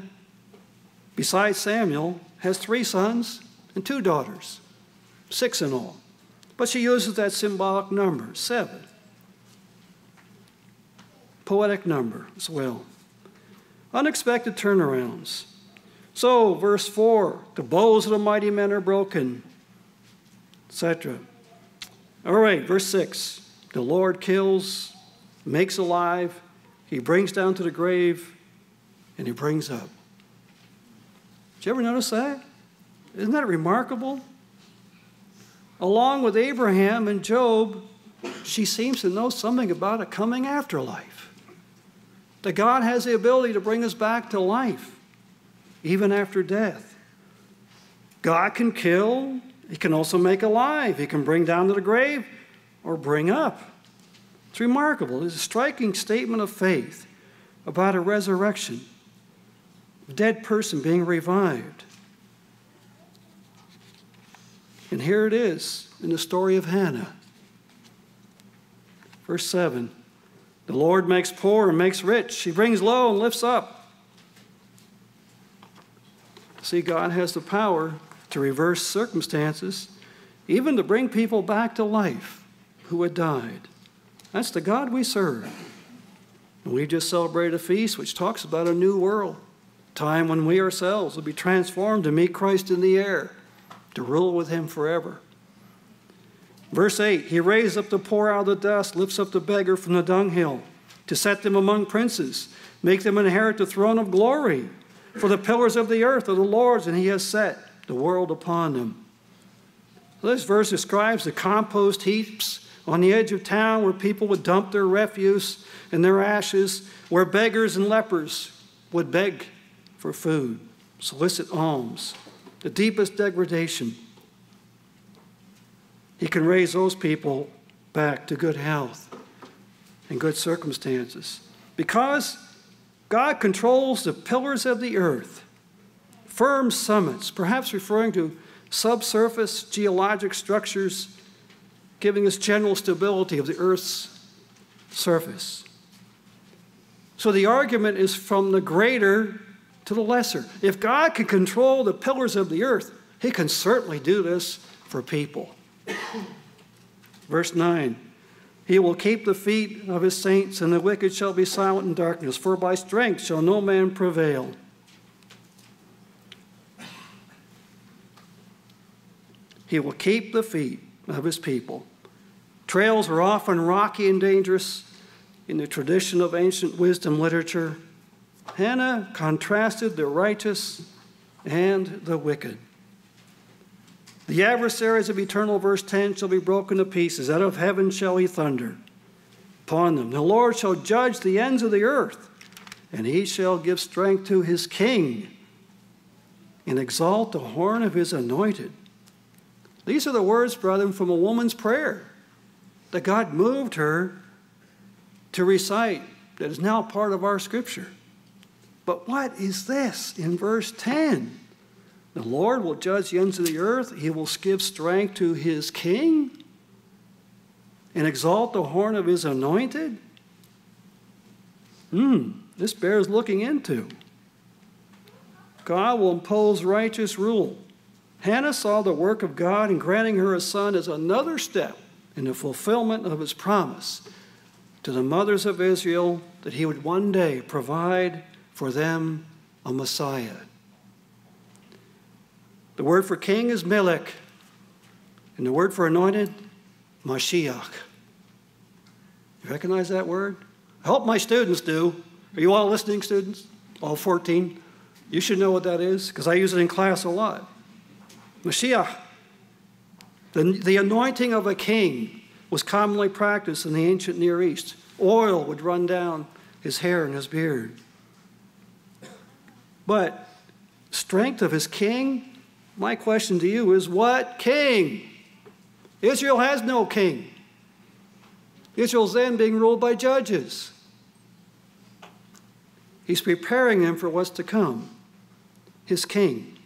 besides Samuel, has 3 sons and 2 daughters, 6 in all. But she uses that symbolic number, 7. Poetic number as well. Unexpected turnarounds. So, verse 4, the bows of the mighty men are broken, etc. All right, verse 6, the Lord kills, makes alive, he brings down to the grave, and he brings up. Did you ever notice that? Isn't that remarkable? Along with Abraham and Job, she seems to know something about a coming afterlife. That God has the ability to bring us back to life, even after death. God can kill, he can also make alive. He can bring down to the grave or bring up. It's remarkable. It's a striking statement of faith about a resurrection, a dead person being revived. And here it is in the story of Hannah. Verse 7, the Lord makes poor and makes rich. He brings low and lifts up. See, God has the power to reverse circumstances, even to bring people back to life who had died. That's the God we serve. And we've just celebrated a feast which talks about a new world, time when we ourselves will be transformed to meet Christ in the air, to rule with him forever. Verse 8, he raised up the poor out of the dust, lifts up the beggar from the dunghill, to set them among princes, make them inherit the throne of glory. For the pillars of the earth are the Lord's, and he has set the world upon them. So this verse describes the compost heaps on the edge of town where people would dump their refuse and their ashes, where beggars and lepers would beg for food, solicit alms, the deepest degradation. He can raise those people back to good health and good circumstances. Because God controls the pillars of the earth, firm summits, perhaps referring to subsurface geologic structures, giving us general stability of the earth's surface. So the argument is from the greater to the lesser. If God can control the pillars of the earth, he can certainly do this for people. Verse 9, he will keep the feet of his saints, and the wicked shall be silent in darkness, for by strength shall no man prevail. He will keep the feet of his people. Trails are often rocky and dangerous in the tradition of ancient wisdom literature. Hannah contrasted the righteous and the wicked. The adversaries of eternal, verse 10, shall be broken to pieces. Out of heaven shall he thunder upon them. The Lord shall judge the ends of the earth, and he shall give strength to his king and exalt the horn of his anointed. These are the words, brethren, from a woman's prayer that God moved her to recite that is now part of our scripture. But what is this in verse 10? The Lord will judge the ends of the earth. He will give strength to his king and exalt the horn of his anointed. This bears looking into. God will impose righteous rule. Hannah saw the work of God in granting her a son as another step in the fulfillment of his promise to the mothers of Israel that he would one day provide for them a Messiah. The word for king is melech, and the word for anointed, Mashiach. You recognize that word? I hope my students do. Are you all listening, students? All 14? You should know what that is, because I use it in class a lot. Mashiach, the anointing of a king, was commonly practiced in the ancient Near East. Oil would run down his hair and his beard. But strength of his king, my question to you is, what king? Israel has no king. Israel's then being ruled by judges. He's preparing them for what's to come, his king.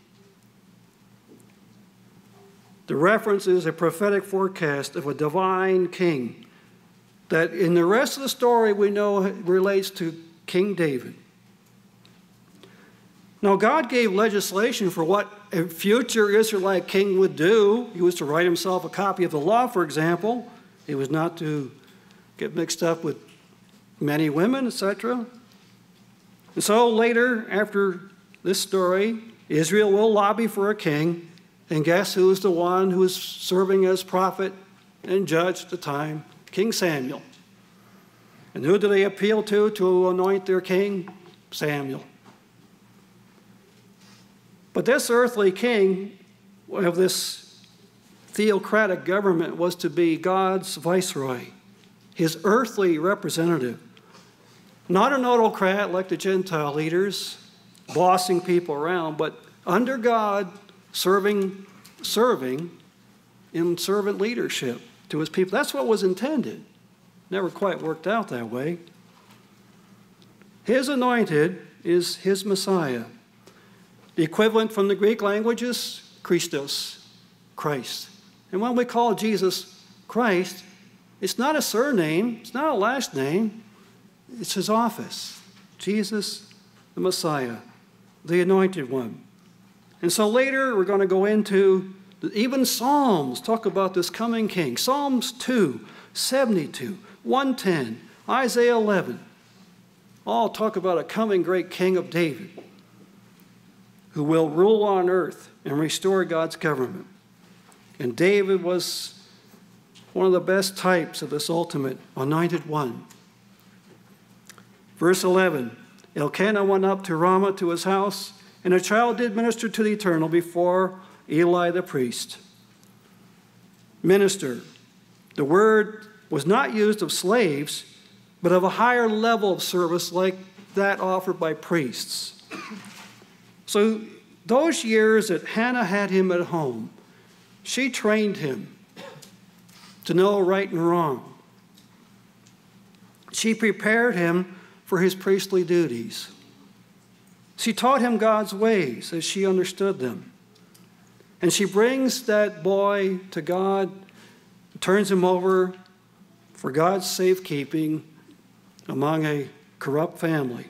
The reference is a prophetic forecast of a divine king that in the rest of the story we know relates to King David. Now, God gave legislation for what a future Israelite king would do. He was to write himself a copy of the law, for example. He was not to get mixed up with many women, etc. And so later, after this story, Israel will lobby for a king. And guess who is the one who is serving as prophet and judge at the time? King Samuel. And who do they appeal to anoint their king? Samuel. But this earthly king of this theocratic government was to be God's viceroy, his earthly representative. Not an autocrat like the Gentile leaders, bossing people around, but under God, serving in servant leadership to his people. That's what was intended. Never quite worked out that way. His anointed is his Messiah. The equivalent from the Greek language is Christos, Christ. And when we call Jesus Christ, it's not a surname, it's not a last name, it's his office. Jesus, the Messiah, the anointed one. And so later we're going to go into even Psalms, talk about this coming king. Psalms 2, 72, 110, Isaiah 11, all talk about a coming great king of David who will rule on earth and restore God's government. And David was one of the best types of this ultimate anointed one. Verse 11, Elkanah went up to Ramah to his house, and a child did minister to the Eternal before Eli the priest. Minister. The word was not used of slaves, but of a higher level of service like that offered by priests. So those years that Hannah had him at home, she trained him to know right and wrong. She prepared him for his priestly duties. She taught him God's ways as she understood them. And she brings that boy to God, turns him over for God's safekeeping among a corrupt family.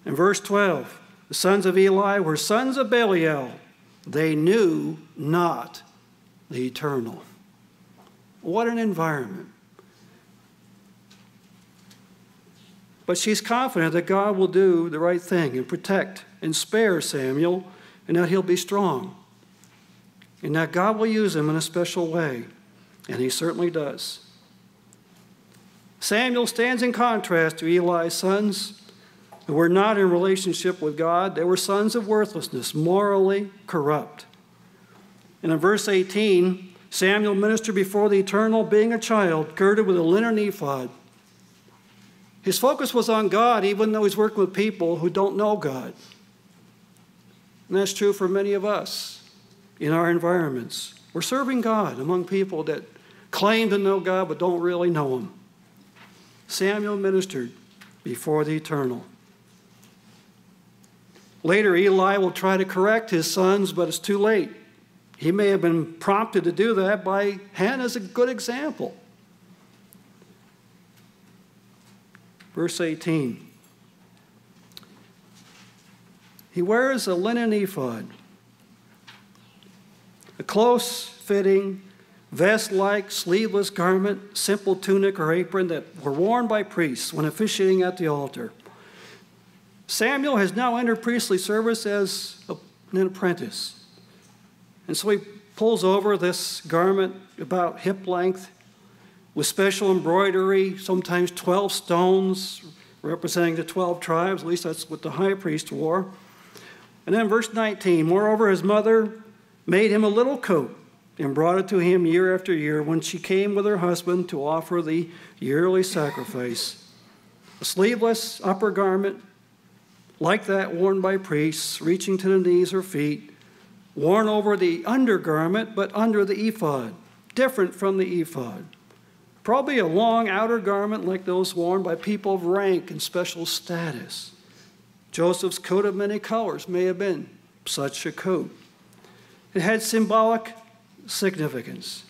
In verse 12, the sons of Eli were sons of Belial. They knew not the Eternal. What an environment. But she's confident that God will do the right thing and protect and spare Samuel, and that he'll be strong, and that God will use him in a special way, and he certainly does. Samuel stands in contrast to Eli's sons, who were not in relationship with God. They were sons of worthlessness, morally corrupt. And in verse 18, Samuel ministered before the Eternal, being a child, girded with a linen ephod. His focus was on God, even though he's working with people who don't know God. And that's true for many of us in our environments. We're serving God among people that claim to know God but don't really know him. Samuel ministered before the Eternal. Later, Eli will try to correct his sons, but it's too late. He may have been prompted to do that by Hannah's a good example. Verse 18. He wears a linen ephod, a close-fitting, vest-like, sleeveless garment, simple tunic or apron that were worn by priests when officiating at the altar. Samuel has now entered priestly service as an apprentice. And so he pulls over this garment about hip length with special embroidery, sometimes 12 stones representing the 12 tribes. At least that's what the high priest wore. And then verse 19, moreover, his mother made him a little coat and brought it to him year after year when she came with her husband to offer the yearly sacrifice. A sleeveless upper garment, like that worn by priests, reaching to the knees or feet, worn over the undergarment, but under the ephod, different from the ephod. Probably a long outer garment like those worn by people of rank and special status. Joseph's coat of many colors may have been such a coat. It had symbolic significance.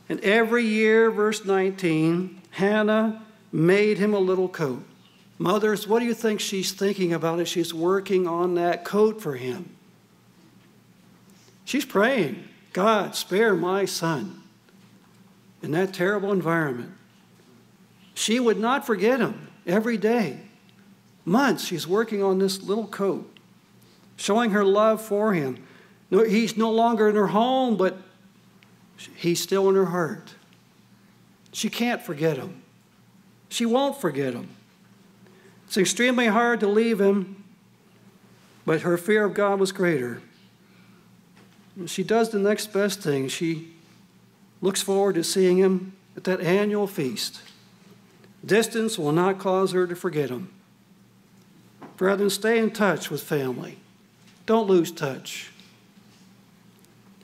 And every year, verse 19, Hannah made him a little coat. Mothers, what do you think she's thinking about as she's working on that coat for him? She's praying, God, spare my son in that terrible environment. She would not forget him every day. Months she's working on this little coat, showing her love for him. No, he's no longer in her home, but he's still in her heart. She can't forget him. She won't forget him. It's extremely hard to leave him, but her fear of God was greater. She does the next best thing. She looks forward to seeing him at that annual feast. Distance will not cause her to forget him. Brethren, stay in touch with family. Don't lose touch.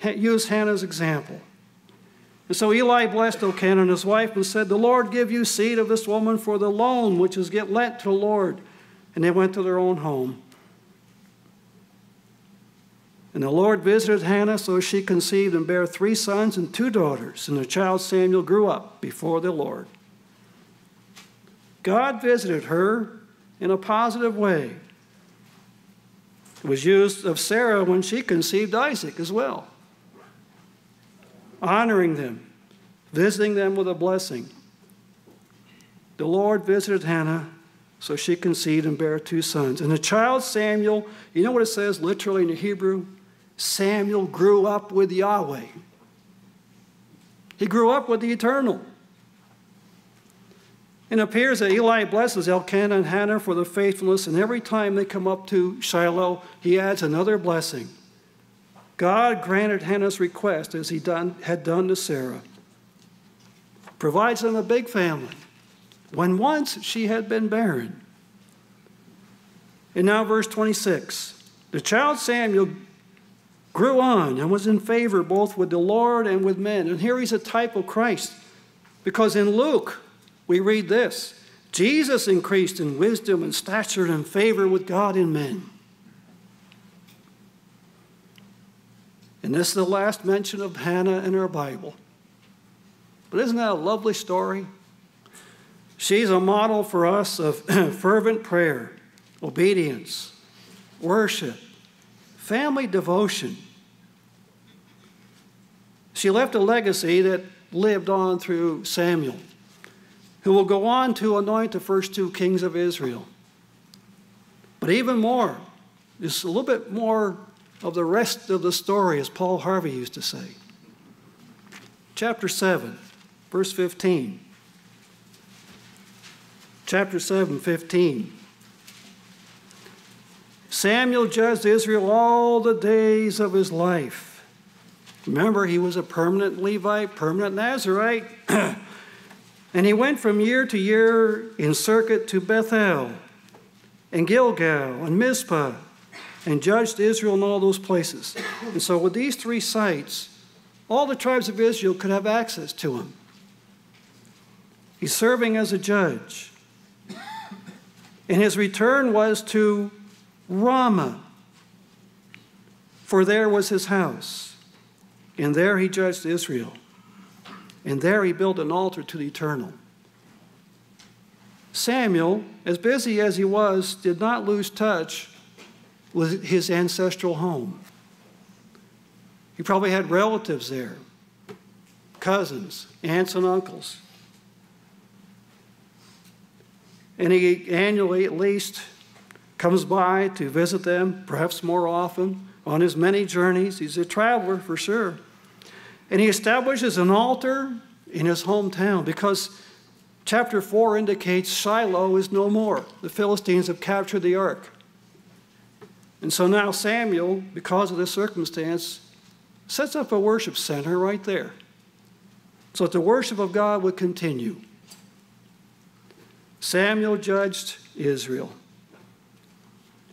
Use Hannah's example. And so Eli blessed Elkanah and his wife and said, the Lord give you seed of this woman for the loan which is get lent to the Lord. And they went to their own home. And the Lord visited Hannah, so she conceived and bare 3 sons and 2 daughters. And the child Samuel grew up before the Lord. God visited her in a positive way. It was used of Sarah when she conceived Isaac as well. Honoring them, visiting them with a blessing. The Lord visited Hannah, so she conceived and bare 2 sons. And the child Samuel, you know what it says literally in the Hebrew? Samuel grew up with Yahweh. He grew up with the eternal. It appears that Eli blesses Elkanah and Hannah for their faithfulness, and every time they come up to Shiloh, he adds another blessing. God granted Hannah's request as he had done to Sarah. Provides them a big family, when once she had been barren. And now verse 26. The child Samuel grew on and was in favor both with the Lord and with men. And here he's a type of Christ. Because in Luke, we read this. Jesus increased in wisdom and stature and favor with God and men. And this is the last mention of Hannah in our Bible. But isn't that a lovely story? She's a model for us of fervent prayer, obedience, worship, family devotion. She left a legacy that lived on through Samuel, who will go on to anoint the first 2 kings of Israel. But even more, there's a little bit more of the rest of the story, as Paul Harvey used to say. Chapter 7, verse 15. Chapter 7, 15. Samuel judged Israel all the days of his life. Remember, he was a permanent Levite, permanent Nazirite. And he went from year to year in circuit to Bethel and Gilgal and Mizpah and judged Israel in all those places. And so with these 3 sites, all the tribes of Israel could have access to him. He's serving as a judge. And his return was to Ramah, for there was his house. And there he judged Israel. And there he built an altar to the eternal. Samuel, as busy as he was, did not lose touch with his ancestral home. He probably had relatives there, cousins, aunts and uncles. And he annually at least comes by to visit them, perhaps more often, on his many journeys. He's a traveler for sure. And he establishes an altar in his hometown because chapter 4 indicates Shiloh is no more. The Philistines have captured the ark. And so now Samuel, because of this circumstance, sets up a worship center right there so that the worship of God would continue. Samuel judged Israel.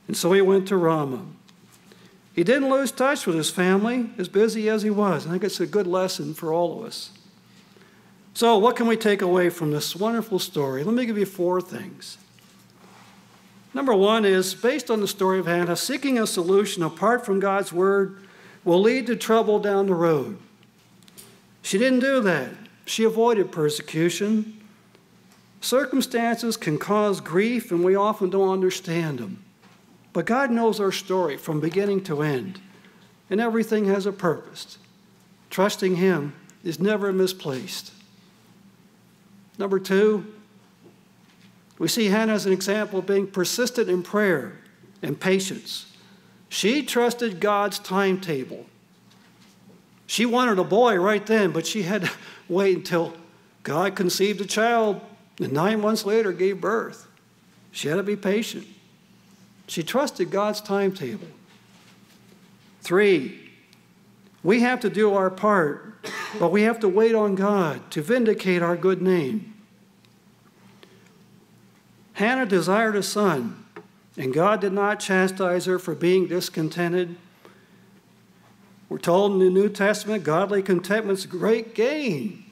And so he went to Ramah. He didn't lose touch with his family, as busy as he was. I think it's a good lesson for all of us. So what can we take away from this wonderful story? Let me give you 4 things. Number 1 is, based on the story of Hannah, seeking a solution apart from God's word will lead to trouble down the road. She didn't do that. She avoided persecution. Circumstances can cause grief, and we often don't understand them. But God knows our story from beginning to end, and everything has a purpose. Trusting him is never misplaced. Number 2, we see Hannah as an example of being persistent in prayer and patience. She trusted God's timetable. She wanted a boy right then, but she had to wait until God conceived a child and 9 months later gave birth. She had to be patient. She trusted God's timetable. 3, we have to do our part, but we have to wait on God to vindicate our good name. Hannah desired a son, and God did not chastise her for being discontented. We're told in the New Testament, godly contentment is great gain.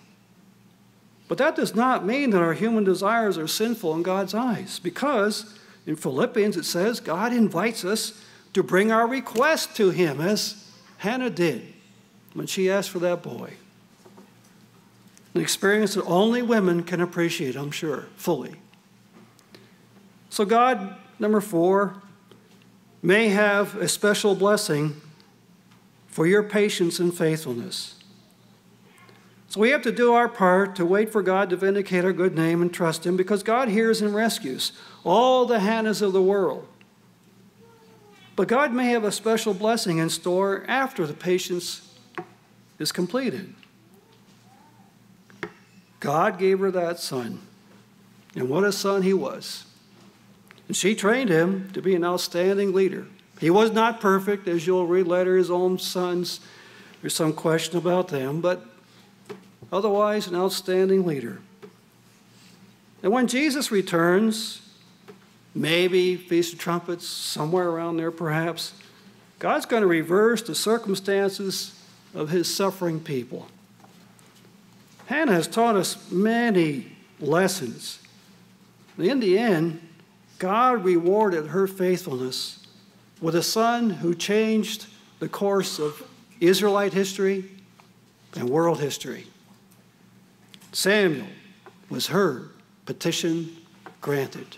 But that does not mean that our human desires are sinful in God's eyes, because in Philippians it says God invites us to bring our request to him, as Hannah did when she asked for that boy. An experience that only women can appreciate, I'm sure, fully. So God, number 4, may have a special blessing for your patience and faithfulness. So we have to do our part to wait for God to vindicate our good name and trust Him, because God hears and rescues all the Hannahs of the world. But God may have a special blessing in store after the patience is completed. God gave her that son, and what a son he was. And she trained him to be an outstanding leader. He was not perfect, as you'll read later, his own sons. There's some question about them, but otherwise an outstanding leader. And when Jesus returns, maybe Feast of Trumpets, somewhere around there perhaps, God's going to reverse the circumstances of his suffering people. Hannah has taught us many lessons. In the end, God rewarded her faithfulness with a son who changed the course of Israelite history and world history. Samuel was her petition granted.